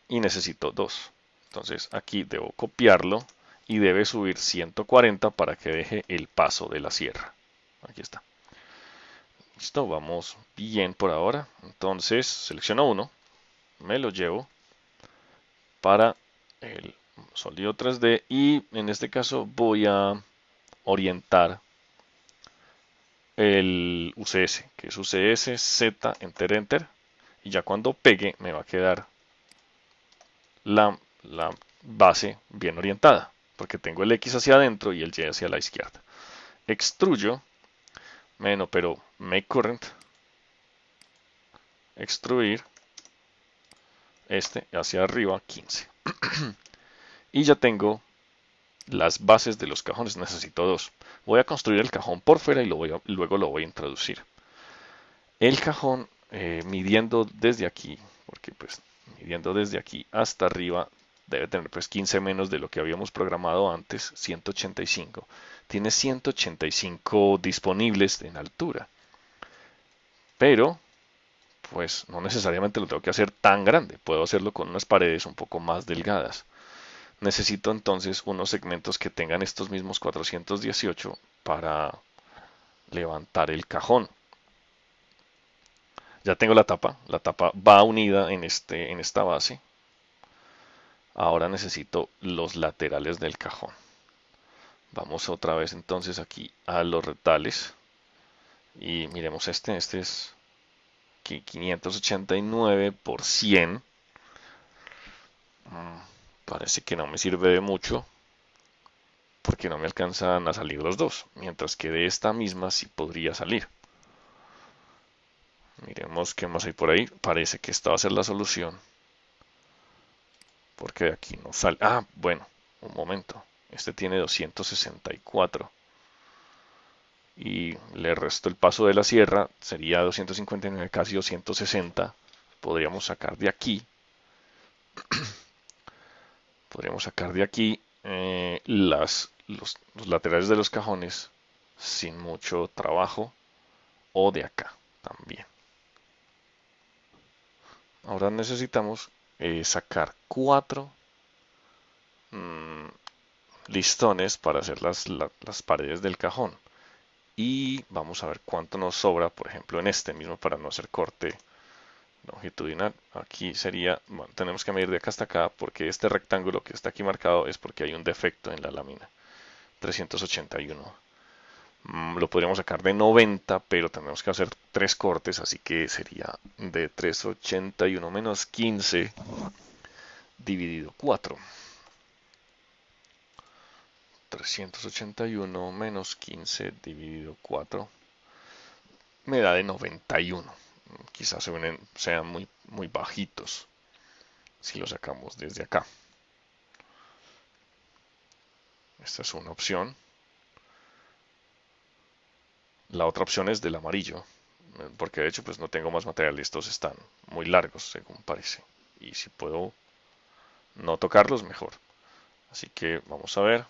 Y necesito dos. Entonces aquí debo copiarlo y debe subir 140 para que deje el paso de la sierra. Aquí está. Listo, vamos bien por ahora. Entonces selecciono uno, me lo llevo para el sólido 3D y en este caso voy a orientar el UCS, que es UCS Z, Enter, Enter. Y ya cuando pegue me va a quedar la base bien orientada, porque tengo el X hacia adentro y el Y hacia la izquierda. Extruyo, bueno, pero make current, extruir, este hacia arriba 15. Y ya tengo las bases de los cajones, necesito dos. Voy a construir el cajón por fuera y luego lo voy a introducir. El cajón midiendo desde aquí, porque pues midiendo desde aquí hasta arriba debe tener pues 15 menos de lo que habíamos programado antes, 185. Tiene 185 disponibles en altura, pero pues no necesariamente lo tengo que hacer tan grande, puedo hacerlo con unas paredes un poco más delgadas. Necesito entonces unos segmentos que tengan estos mismos 418 para levantar el cajón. Ya tengo la tapa va unida en esta base. Ahora necesito los laterales del cajón. Vamos otra vez entonces aquí a los retales y miremos este es 589 por 100. Parece que no me sirve de mucho porque no me alcanzan a salir los dos, mientras que de esta misma sí podría salir. Miremos qué más hay por ahí. Parece que esta va a ser la solución. Porque de aquí no sale. Ah, bueno, un momento. Este tiene 264. Y le resto el paso de la sierra. Sería 259, casi 260. Podríamos sacar de aquí. Podríamos sacar de aquí los laterales de los cajones sin mucho trabajo. O de acá también. Ahora necesitamos sacar cuatro mm, listones para hacer las paredes del cajón. Y vamos a ver cuánto nos sobra, por ejemplo, en este mismo para no hacer corte longitudinal. Aquí sería, bueno, tenemos que medir de acá hasta acá porque este rectángulo que está aquí marcado es porque hay un defecto en la lámina. 381. Lo podríamos sacar de 90, pero tenemos que hacer tres cortes, así que sería de 381 menos 15 dividido 4. 381 menos 15 dividido 4 me da de 91. Quizás sean muy bajitos si lo sacamos desde acá. Esta es una opción. La otra opción es del amarillo, porque de hecho pues no tengo más material. Estos están muy largos, según parece. Y si puedo no tocarlos, mejor. Así que vamos a ver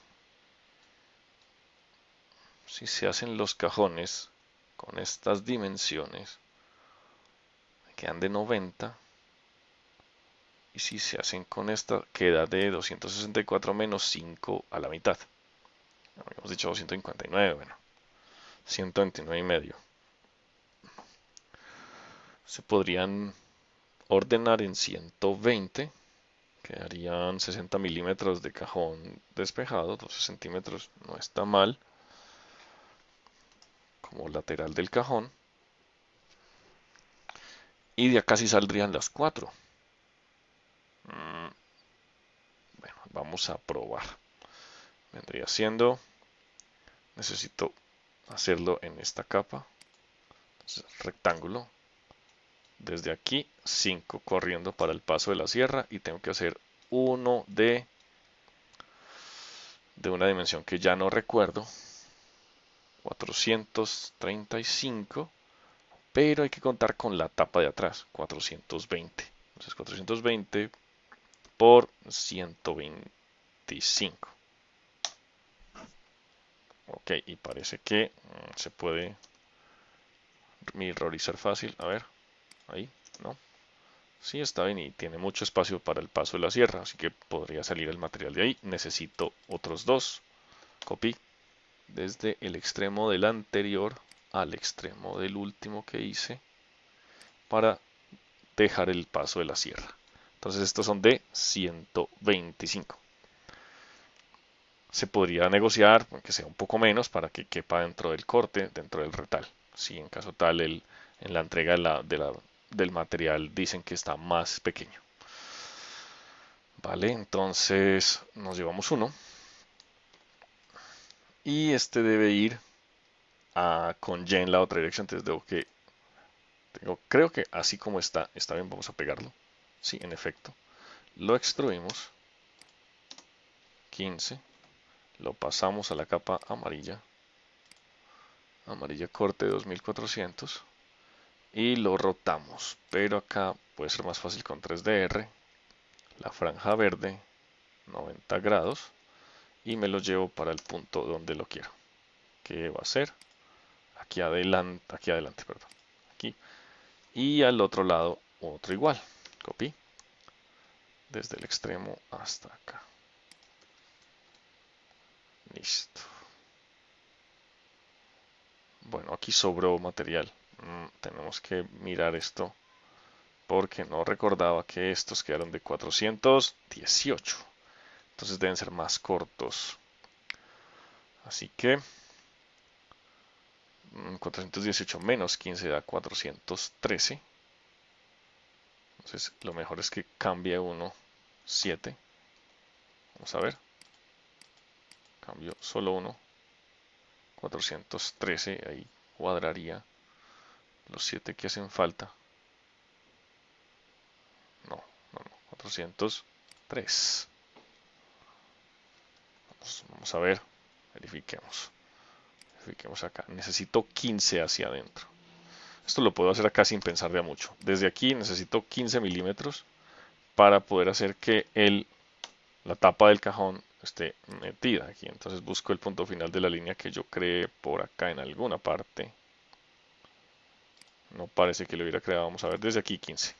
si se hacen los cajones con estas dimensiones. Quedan de 90. Y si se hacen con esta, queda de 264 menos 5 a la mitad. Habíamos dicho 259, bueno, 129 y medio. Se podrían ordenar en 120, quedarían 60 milímetros de cajón despejado, 12 centímetros, no está mal, como lateral del cajón. Y de acá sí saldrían las 4. Bueno, vamos a probar. Vendría siendo, necesito hacerlo en esta capa. Entonces, rectángulo. Desde aquí, 5 corriendo para el paso de la sierra y tengo que hacer uno de una dimensión que ya no recuerdo, 435, pero hay que contar con la tapa de atrás, 420. Entonces 420 por 125. Ok, y parece que se puede mirrorizar fácil. A ver, ahí, ¿no? Sí, está bien y tiene mucho espacio para el paso de la sierra, así que podría salir el material de ahí. Necesito otros dos. Copy desde el extremo del anterior al extremo del último que hice para dejar el paso de la sierra. Entonces estos son de 125. Se podría negociar que sea un poco menos para que quepa dentro del corte, dentro del retal. Si en caso tal en la entrega del material dicen que está más pequeño. Vale, entonces nos llevamos uno. Y este debe ir con Y en la otra dirección. Entonces creo que así como está bien, vamos a pegarlo. Sí, en efecto. Lo extruimos. 15. Lo pasamos a la capa amarilla. Amarilla corte 2400. Y lo rotamos. Pero acá puede ser más fácil con 3DR. La franja verde, 90 grados. Y me lo llevo para el punto donde lo quiero. Que va a ser aquí adelante, perdón. Aquí. Y al otro lado otro igual. Copy. Desde el extremo hasta acá. Listo. Bueno, aquí sobró material. Tenemos que mirar esto porque no recordaba que estos quedaron de 418. Entonces deben ser más cortos. Así que 418 menos 15 da 413. Entonces lo mejor es que cambie uno 7. Vamos a ver. Cambio solo uno. 413. Ahí cuadraría los 7 que hacen falta. No, no, no. 403. Vamos a ver. Verifiquemos. Verifiquemos acá. Necesito 15 hacia adentro. Esto lo puedo hacer acá sin pensar de mucho. Desde aquí necesito 15 milímetros para poder hacer que la tapa del cajón esté metida aquí. Entonces busco el punto final de la línea que yo creé por acá en alguna parte. No parece que lo hubiera creado. Vamos a ver desde aquí 15.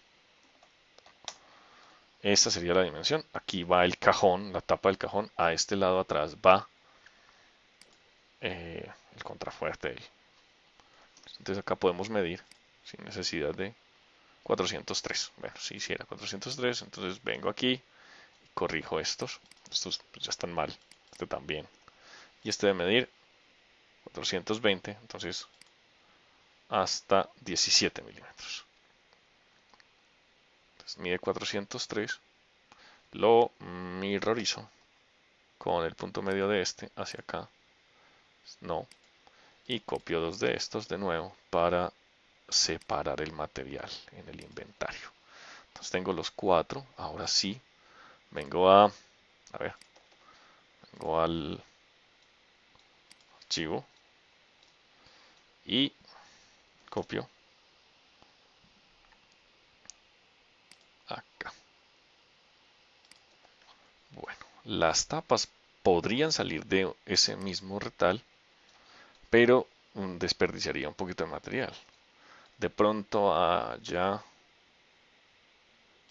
Esta sería la dimensión. Aquí va el cajón, la tapa del cajón. A este lado atrás va el contrafuerte. Entonces acá podemos medir sin necesidad de 403. Bueno, si hiciera 403, entonces vengo aquí y corrijo estos. Estos pues, ya están mal. Este también. Y este de medir 420, entonces hasta 17 milímetros. Entonces mide 403. Lo mirrorizo con el punto medio de este hacia acá. No. Y copio dos de estos de nuevo para separar el material en el inventario. Entonces tengo los 4. Ahora sí, vengo a ver, vengo al archivo y copio acá. Bueno, las tapas podrían salir de ese mismo retal, pero desperdiciaría un poquito de material. De pronto haya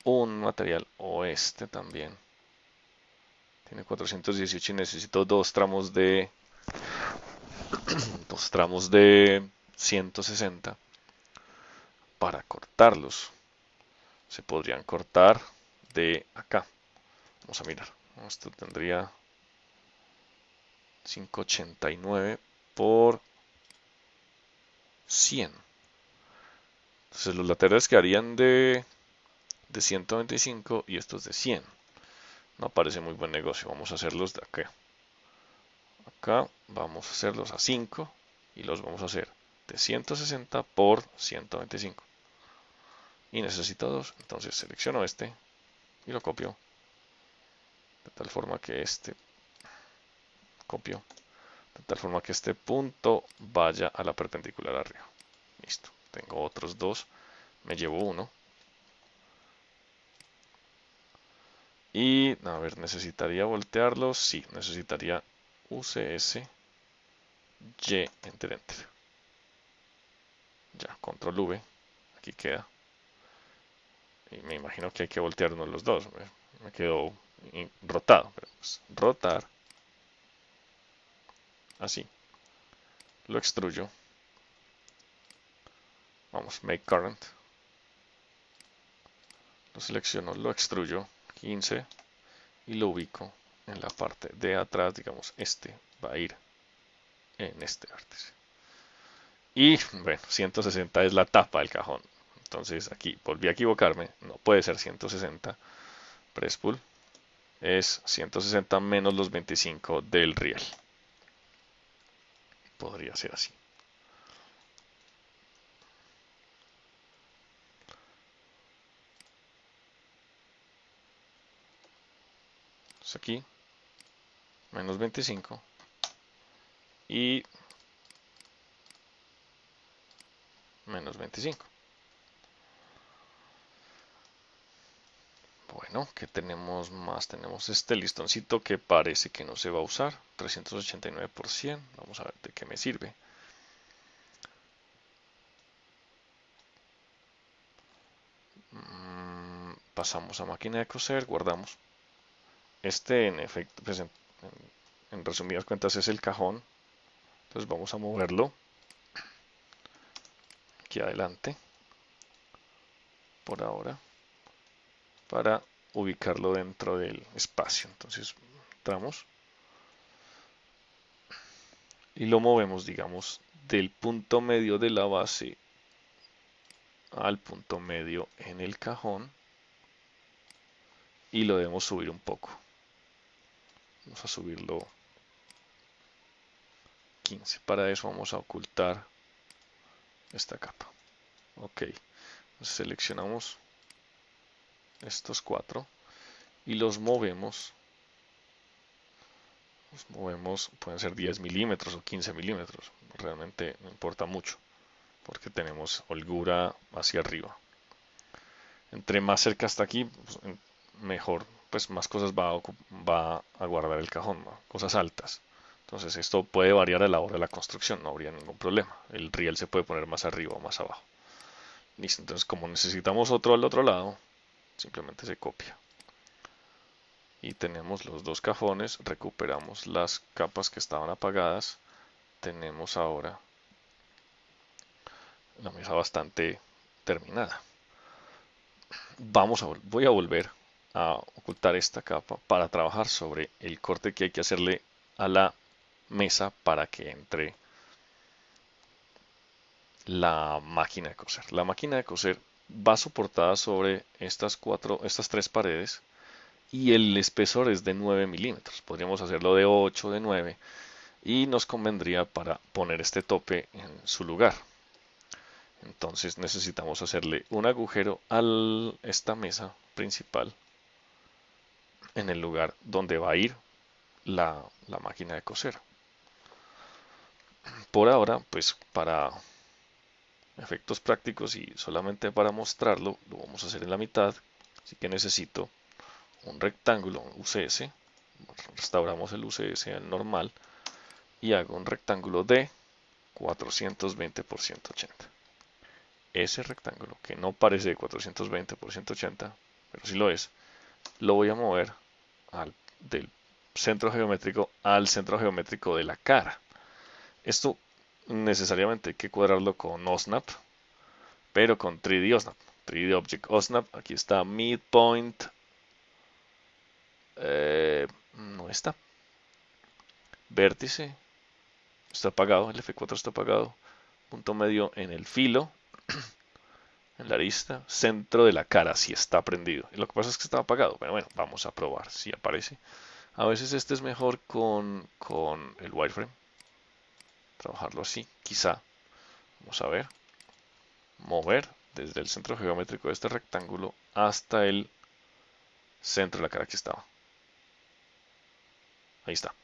un material o este también. Tiene 418 y necesito dos tramos de 160 para cortarlos. Se podrían cortar de acá. Vamos a mirar. Esto tendría 589 por 100. Entonces los laterales quedarían de 125 y estos de 100. No parece muy buen negocio. Vamos a hacerlos de acá. Acá vamos a hacerlos a 5 y los vamos a hacer de 160 por 125. Y necesito dos. Entonces selecciono este y lo copio. De tal forma que copio. De tal forma que este punto vaya a la perpendicular arriba. Listo. Tengo otros dos. Me llevo uno. Y, a ver, necesitaría voltearlos. Sí, necesitaría UCS Y, enter, enter. Ya, control V. Aquí queda. Y me imagino que hay que voltear uno de los dos. Me quedó rotado. Pero pues, rotar. Así. Lo extruyo. Vamos, make current. Lo selecciono, lo extruyo. 15. Y lo ubico en la parte de atrás. Digamos, este va a ir en este vértice. Y bueno, 160 es la tapa del cajón. Entonces aquí volví a equivocarme. No puede ser 160. Press pull. Es 160 menos los 25 del riel. Podría ser así. Entonces aquí, menos 25. Y menos 25. Bueno, ¿qué tenemos más? Tenemos este listoncito que parece que no se va a usar. 389 por 100. Vamos a ver de qué me sirve. Pasamos a máquina de coser, guardamos. Este en efecto, pues en resumidas cuentas es el cajón. Entonces vamos a moverlo aquí adelante por ahora para ubicarlo dentro del espacio. Entonces entramos y lo movemos, digamos, del punto medio de la base al punto medio en el cajón y lo debemos subir un poco. Vamos a subirlo 15. Para eso vamos a ocultar esta capa. Ok, entonces seleccionamos estos cuatro y los movemos. Pueden ser 10 milímetros o 15 milímetros. Realmente no importa mucho porque tenemos holgura hacia arriba. Entre más cerca está aquí, pues, mejor, pues más cosas va a guardar el cajón, ¿no? Cosas altas. Entonces esto puede variar a la hora de la construcción, no habría ningún problema. El riel se puede poner más arriba o más abajo. Listo, entonces como necesitamos otro al otro lado, simplemente se copia. Y tenemos los dos cajones, recuperamos las capas que estaban apagadas. Tenemos ahora la mesa bastante terminada. Voy a volver a ocultar esta capa para trabajar sobre el corte que hay que hacerle a la mesa para que entre la máquina de coser. La máquina de coser va soportada sobre estas tres paredes y el espesor es de 9 milímetros. Podríamos hacerlo de 8, de 9 y nos convendría para poner este tope en su lugar. Entonces necesitamos hacerle un agujero a esta mesa principal en el lugar donde va a ir la máquina de coser. por ahora, pues para efectos prácticos y solamente para mostrarlo, lo vamos a hacer en la mitad. Así que necesito un rectángulo, un UCS. Restauramos el UCS al normal y hago un rectángulo de 420 por 180. Ese rectángulo, que no parece de 420 por 180, pero sí lo es, lo voy a mover del centro geométrico al centro geométrico de la cara. Esto necesariamente hay que cuadrarlo con OSNAP, pero con 3D OSNAP. 3D Object OSNAP, aquí está midpoint, no está, vértice, está apagado, el F4 está apagado, punto medio en el filo, en la arista, centro de la cara, si está prendido. Y lo que pasa es que está apagado, pero bueno, vamos a probar si aparece. A veces este es mejor con el wireframe, trabajarlo así, quizá. Vamos a ver, mover desde el centro geométrico de este rectángulo hasta el centro de la cara que estaba. Ahí está.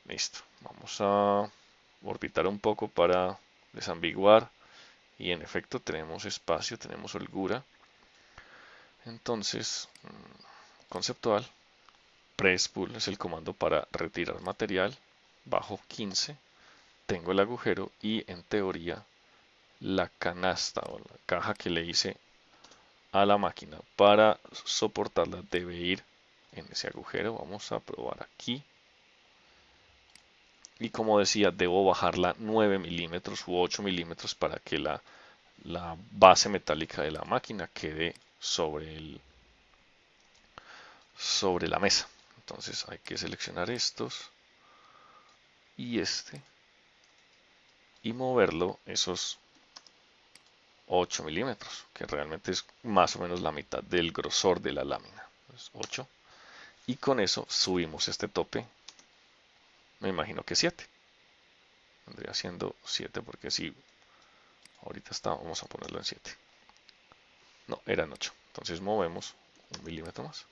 Listo. Vamos a orbitar un poco para desambiguar. Y en efecto tenemos espacio, tenemos holgura. Entonces, conceptual, press pull es el comando para retirar material. Bajo 15, tengo el agujero y en teoría la canasta o la caja que le hice a la máquina para soportarla debe ir en ese agujero. Vamos a probar aquí. Y como decía, debo bajarla 9 milímetros u 8 milímetros para que la base metálica de la máquina quede sobre la mesa. Entonces hay que seleccionar estos y este y moverlo esos 8 milímetros, que realmente es más o menos la mitad del grosor de la lámina. Entonces, 8. Y con eso subimos este tope, me imagino que 7. Vendría siendo 7 porque si ahorita está, vamos a ponerlo en 7. No, eran 8. Entonces movemos 1 milímetro más.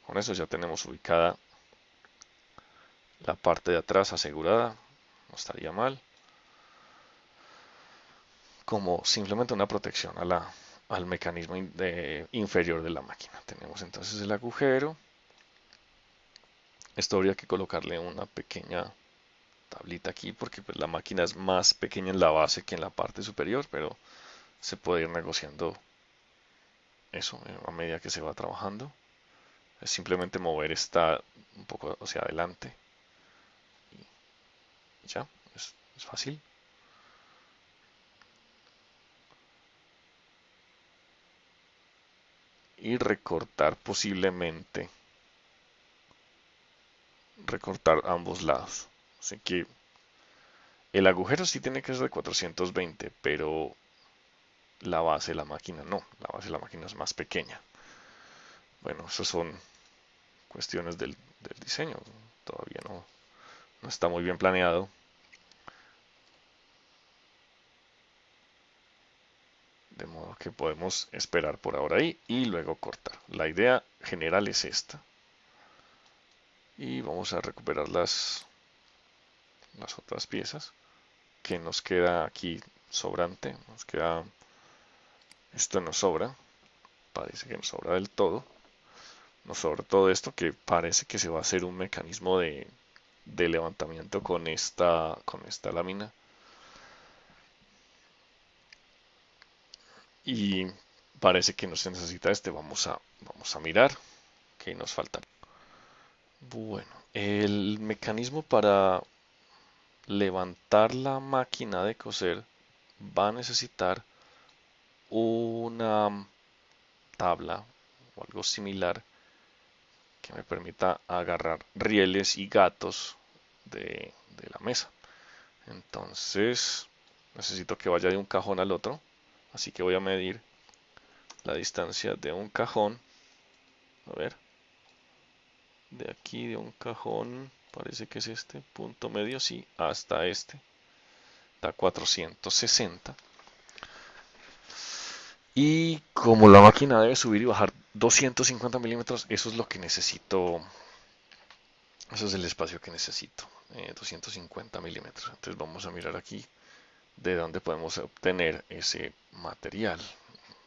Con eso ya tenemos ubicada la parte de atrás asegurada. No estaría mal. Como simplemente una protección al mecanismo inferior de la máquina. Tenemos entonces el agujero. Esto habría que colocarle una pequeña tablita aquí porque pues, la máquina es más pequeña en la base que en la parte superior, pero se puede ir negociando eso a medida que se va trabajando. Es simplemente mover esta un poco hacia adelante y ya, es fácil. Y recortar posiblemente, recortar ambos lados. Así que el agujero sí tiene que ser de 420, pero la base de la máquina no. La base de la máquina es más pequeña. Bueno, esas son cuestiones del diseño. Todavía no está muy bien planeado. De modo que podemos esperar por ahora ahí y luego cortar. La idea general es esta. Y vamos a recuperar las otras piezas que nos queda aquí sobrante. Nos queda, esto nos sobra. Parece que nos sobra del todo. Nos sobra todo esto que parece que se va a hacer un mecanismo de levantamiento con esta lámina. Y parece que no se necesita este. Vamos a mirar qué nos falta. Bueno, el mecanismo para levantar la máquina de coser va a necesitar una tabla o algo similar que me permita agarrar rieles y gatos de la mesa. Entonces necesito que vaya de un cajón al otro, así que voy a medir la distancia de un cajón. A ver, de aquí de un cajón, parece que es este punto medio, sí, hasta este. Está 460. Y como la máquina debe subir y bajar 250 milímetros, eso es lo que necesito. Eso es el espacio que necesito. 250 milímetros. Entonces vamos a mirar aquí de dónde podemos obtener ese material.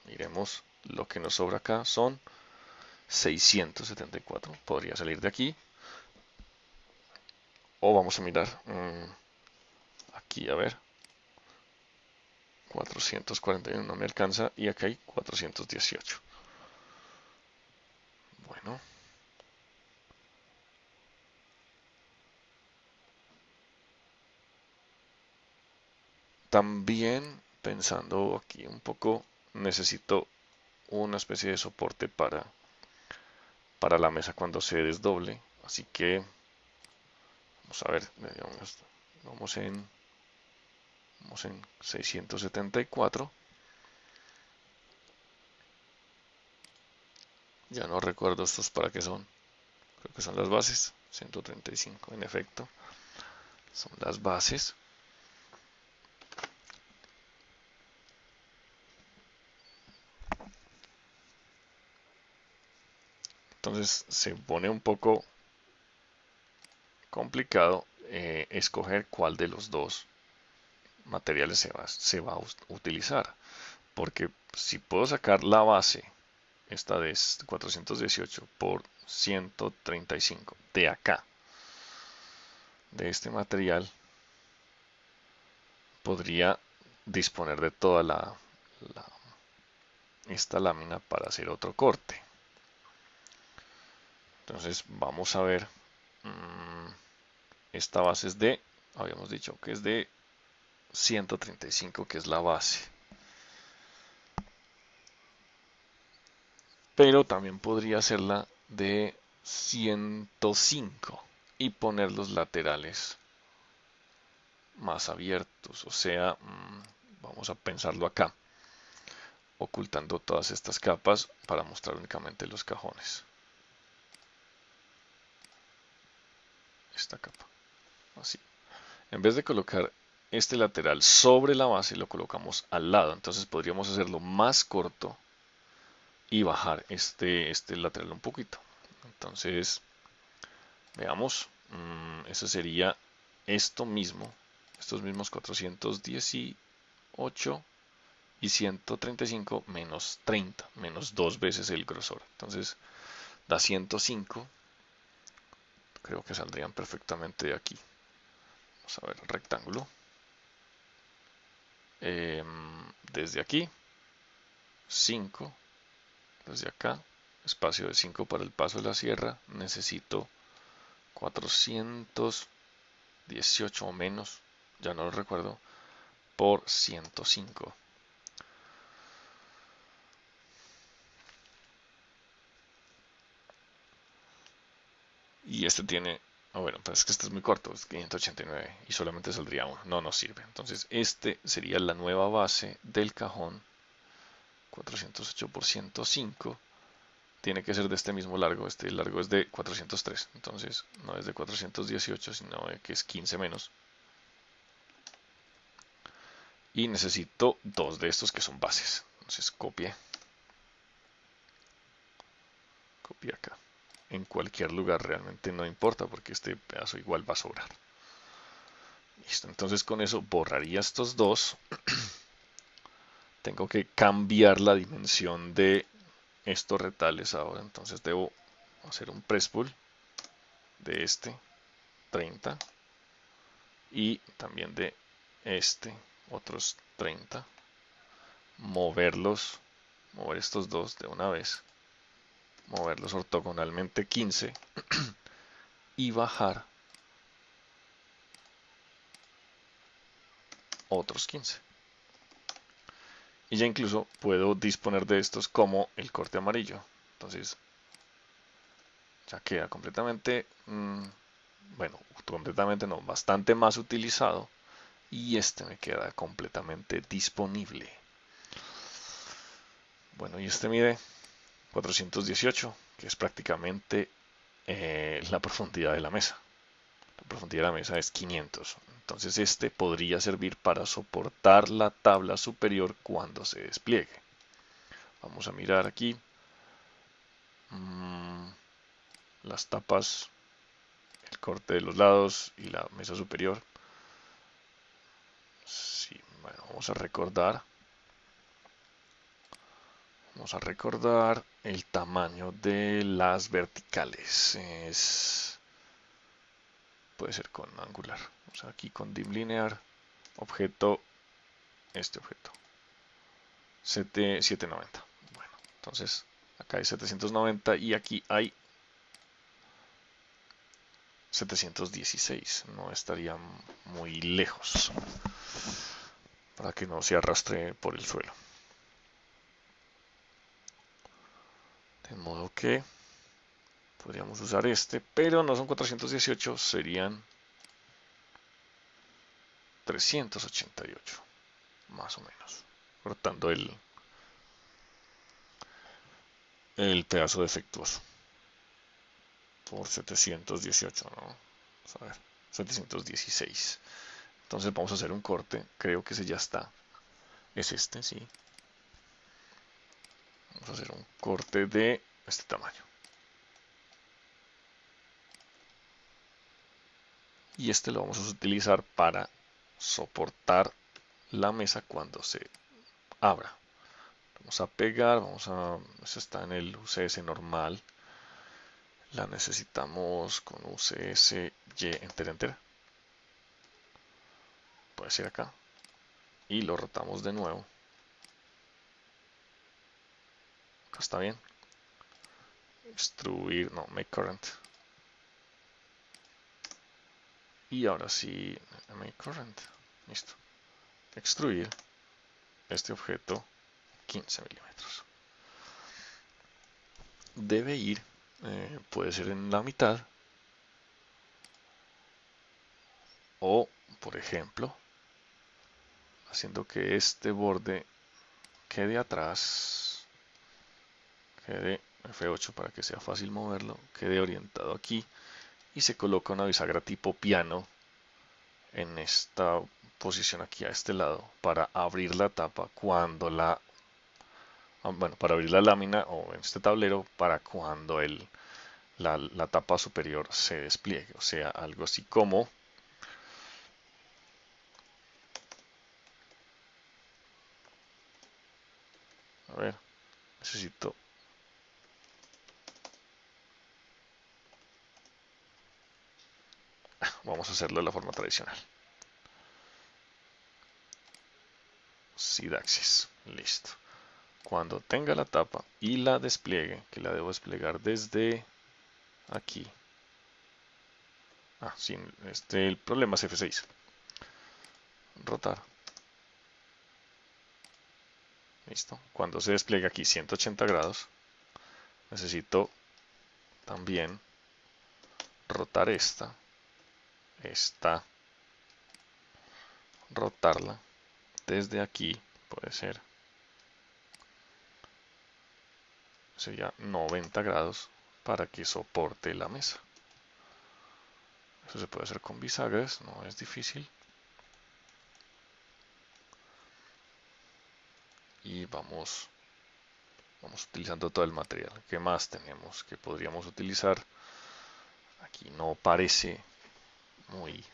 Miremos, lo que nos sobra acá son 674. Podría salir de aquí. O vamos a mirar aquí, a ver. 441 no me alcanza y acá hay 418. Bueno, también pensando aquí un poco, necesito una especie de soporte para la mesa cuando se desdoble. Así que vamos a ver, vamos en, vamos en 674. Ya no recuerdo estos para qué son. Creo que son las bases. 135, en efecto. Son las bases. Entonces se pone un poco complicado escoger cuál de los dos materiales se va a utilizar. Porque si puedo sacar la base, esta de 418 por 135 de acá, de este material, podría disponer de toda esta lámina para hacer otro corte. Entonces vamos a ver, esta base es de, habíamos dicho que es de 135, que es la base. Pero también podría hacerla de 105 y poner los laterales más abiertos. O sea, vamos a pensarlo acá, ocultando todas estas capas para mostrar únicamente los cajones. Esta capa, así. En vez de colocar este lateral sobre la base, lo colocamos al lado. Entonces podríamos hacerlo más corto y bajar este lateral un poquito. Entonces, veamos, eso sería esto mismo, estos mismos 418 y 135 menos 30, menos dos veces el grosor. Entonces da 105, creo que saldrían perfectamente de aquí. Vamos a ver, rectángulo. Desde aquí, 5, desde acá, espacio de 5 para el paso de la sierra, necesito 418 o menos, ya no lo recuerdo, por 105. Y este tiene, bueno, pues es que este es muy corto, es 589 y solamente saldría uno, no nos sirve. Entonces este sería la nueva base del cajón, 408 por 105. Tiene que ser de este mismo largo, este largo es de 403, entonces no es de 418, sino que es 15 menos. Y necesito dos de estos que son bases, entonces copie acá. En cualquier lugar realmente no importa porque este pedazo igual va a sobrar. Listo, entonces con eso borraría estos dos. Tengo que cambiar la dimensión de estos retales ahora, entonces debo hacer un press pull de este 30 y también de este otros 30, mover estos dos de una vez, moverlos ortogonalmente 15 y bajar otros 15. Y ya incluso puedo disponer de estos como el corte amarillo. Entonces ya queda completamente, bueno, completamente no, bastante más utilizado. Y este me queda completamente disponible. Bueno, y este mide 418, que es prácticamente la profundidad de la mesa. La profundidad de la mesa es 500. Entonces este podría servir para soportar la tabla superior cuando se despliegue. Vamos a mirar aquí. Las tapas, corte de los lados y la mesa superior. Sí, bueno, vamos a recordar el tamaño de las verticales. Puede ser con angular. Vamos aquí con dim linear, objeto, este objeto, 790. Bueno, entonces acá hay 790 y aquí hay 716. No estaría muy lejos para que no se arrastre por el suelo. De modo que podríamos usar este, pero no son 418, serían 388, más o menos, cortando el pedazo defectuoso por 718, ¿no? Vamos a ver, 716. Entonces vamos a hacer un corte, creo que ese ya está. Es este, sí. Vamos a hacer un corte de este tamaño. Y este lo vamos a utilizar para soportar la mesa cuando se abra. Vamos a pegar, esta está en el UCS normal. La necesitamos con UCS Y enter. Puede ser acá. Y lo rotamos de nuevo. Acá está bien. Extruir, no, make current. Y ahora sí, make current. Listo. Extruir este objeto 15 milímetros. Debe ir, puede ser en la mitad. O, por ejemplo, haciendo que este borde quede atrás, quede F8 para que sea fácil moverlo, quede orientado aquí y se coloca una bisagra tipo piano en esta posición aquí a este lado para abrir la tapa cuando bueno, para abrir la lámina o en este tablero para cuando la tapa superior se despliegue, o sea, algo así como a ver, necesito vamos a hacerlo de la forma tradicional. Z-axis, listo. Cuando tenga la tapa y la despliegue, que la debo desplegar desde aquí. Sí, el problema es F6. Rotar. Listo. Cuando se despliega aquí 180 grados, necesito también rotar esta, rotarla desde aquí, puede ser, sería 90 grados para que soporte la mesa. Eso se puede hacer con bisagras, no es difícil. Y vamos utilizando todo el material. ¿Qué más tenemos que podríamos utilizar? Aquí no parece muy...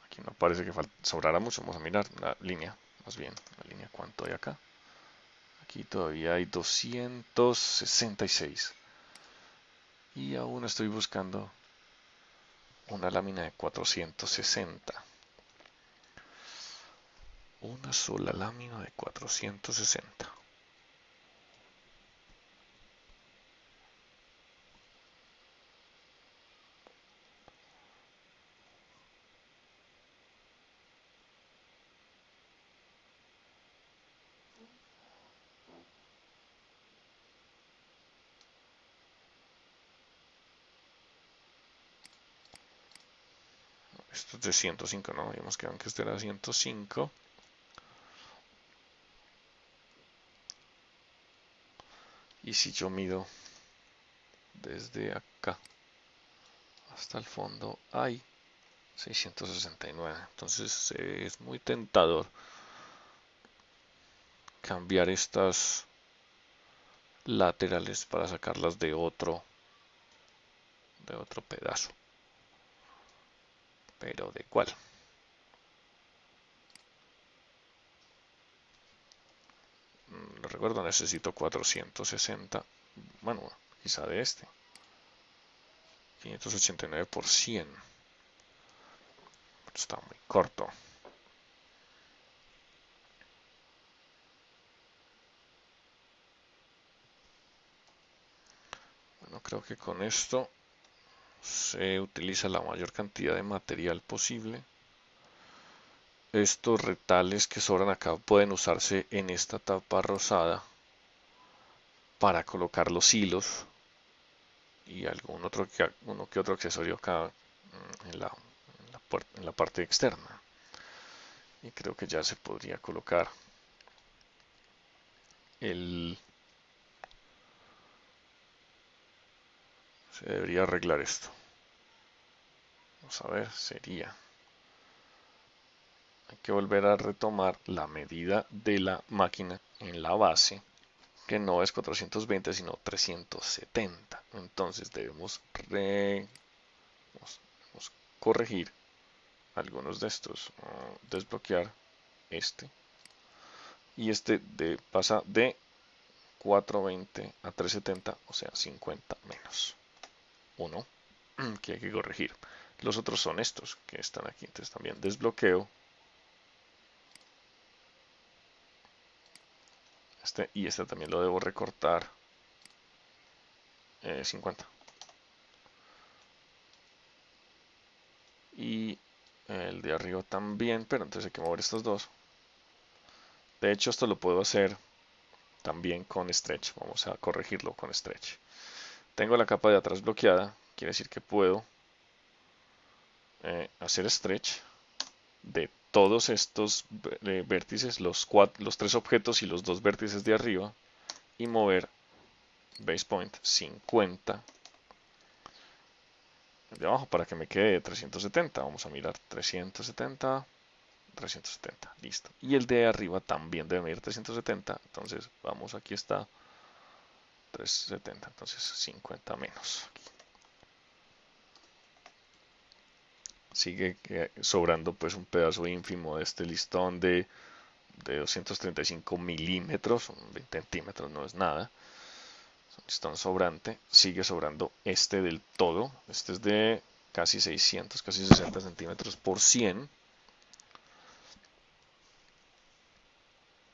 aquí no parece que sobrara mucho. Vamos a mirar la línea, más bien, la línea cuánto hay acá. Aquí todavía hay 266. Y aún estoy buscando una lámina de 460. Una sola lámina de 460. Esto es de 105, no, habíamos quedado que este era 105. Y si yo mido desde acá hasta el fondo hay 669. Entonces es muy tentador cambiar estas laterales para sacarlas de otro pedazo. Pero ¿de cuál? No recuerdo, necesito 460. Bueno, quizá de este. 589 por 100. Está muy corto. Bueno, creo que con esto se utiliza la mayor cantidad de material posible. Estos retales que sobran acá pueden usarse en esta tapa rosada para colocar los hilos y uno que otro accesorio acá en la parte externa. Y creo que ya se podría colocar el... Se debería arreglar esto. Vamos a ver, sería... Hay que volver a retomar la medida de la máquina en la base, que no es 420 sino 370. Entonces debemos corregir algunos de estos, desbloquear este, y este pasa de 420 a 370, o sea 50 menos 1 que hay que corregir. Los otros son estos que están aquí, entonces también desbloqueo este, y este también lo debo recortar 50. Y el de arriba también, pero entonces hay que mover estos dos. De hecho, esto lo puedo hacer también con stretch. Vamos a corregirlo con stretch. Tengo la capa de atrás bloqueada, quiere decir que puedo hacer stretch de todos estos vértices, los tres objetos y los dos vértices de arriba, y mover base point 50 de abajo para que me quede 370. Vamos a mirar 370, 370, listo. Y el de arriba también debe medir 370, entonces vamos, aquí está 370, entonces 50 menos. Sigue sobrando pues un pedazo ínfimo de este listón de 235 milímetros, 20 centímetros no es nada, es un listón sobrante. Sigue sobrando este del todo, este es de casi 600, casi 60 centímetros por 100.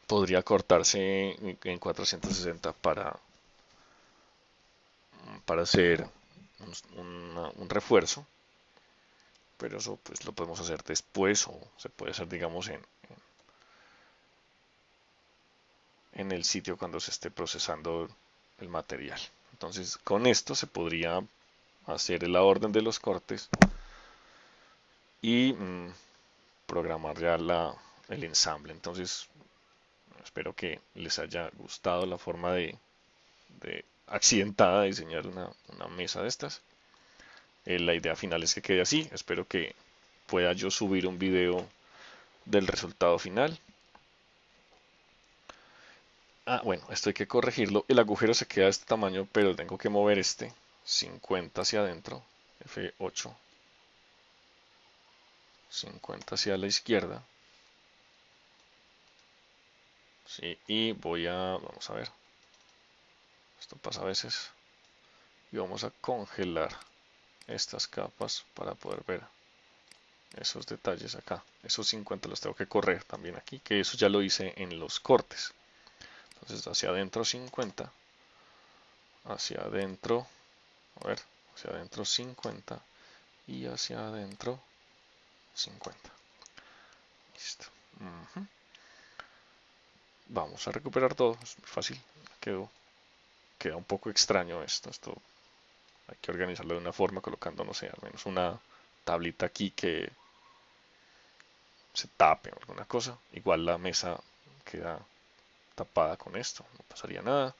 Podría cortarse en 460 para hacer un refuerzo, pero eso pues lo podemos hacer después, o se puede hacer digamos en el sitio cuando se esté procesando el material. Entonces con esto se podría hacer la orden de los cortes y programar ya el ensamble. Entonces espero que les haya gustado la forma de accidentada de diseñar una mesa de estas. La idea final es que quede así. Espero que pueda yo subir un video del resultado final. Bueno, esto hay que corregirlo. El agujero se queda de este tamaño, pero tengo que mover este 50 hacia adentro. F8. 50 hacia la izquierda. Sí, y vamos a ver. Esto pasa a veces. Y vamos a congelar estas capas para poder ver esos detalles acá. Esos 50 los tengo que correr también aquí, que eso ya lo hice en los cortes. Entonces hacia adentro 50, hacia adentro, a ver, hacia adentro 50 y hacia adentro 50. Listo. Vamos a recuperar todo, es muy fácil. Queda un poco extraño esto. Hay que organizarlo de una forma colocando, no sé, al menos una tablita aquí que se tape o alguna cosa. Igual la mesa queda tapada con esto, no pasaría nada.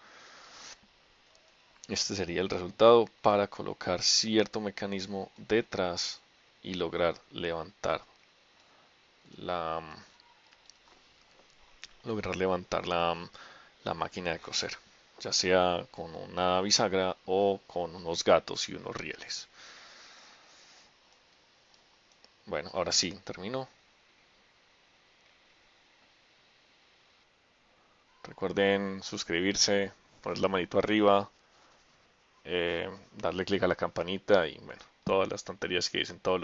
Este sería el resultado para colocar cierto mecanismo detrás y lograr levantar la, lograr levantar la máquina de coser, ya sea con una bisagra o con unos gatos y unos rieles. Bueno, ahora sí, termino. Recuerden suscribirse, poner la manito arriba, darle clic a la campanita y bueno, todas las tonterías que dicen todos los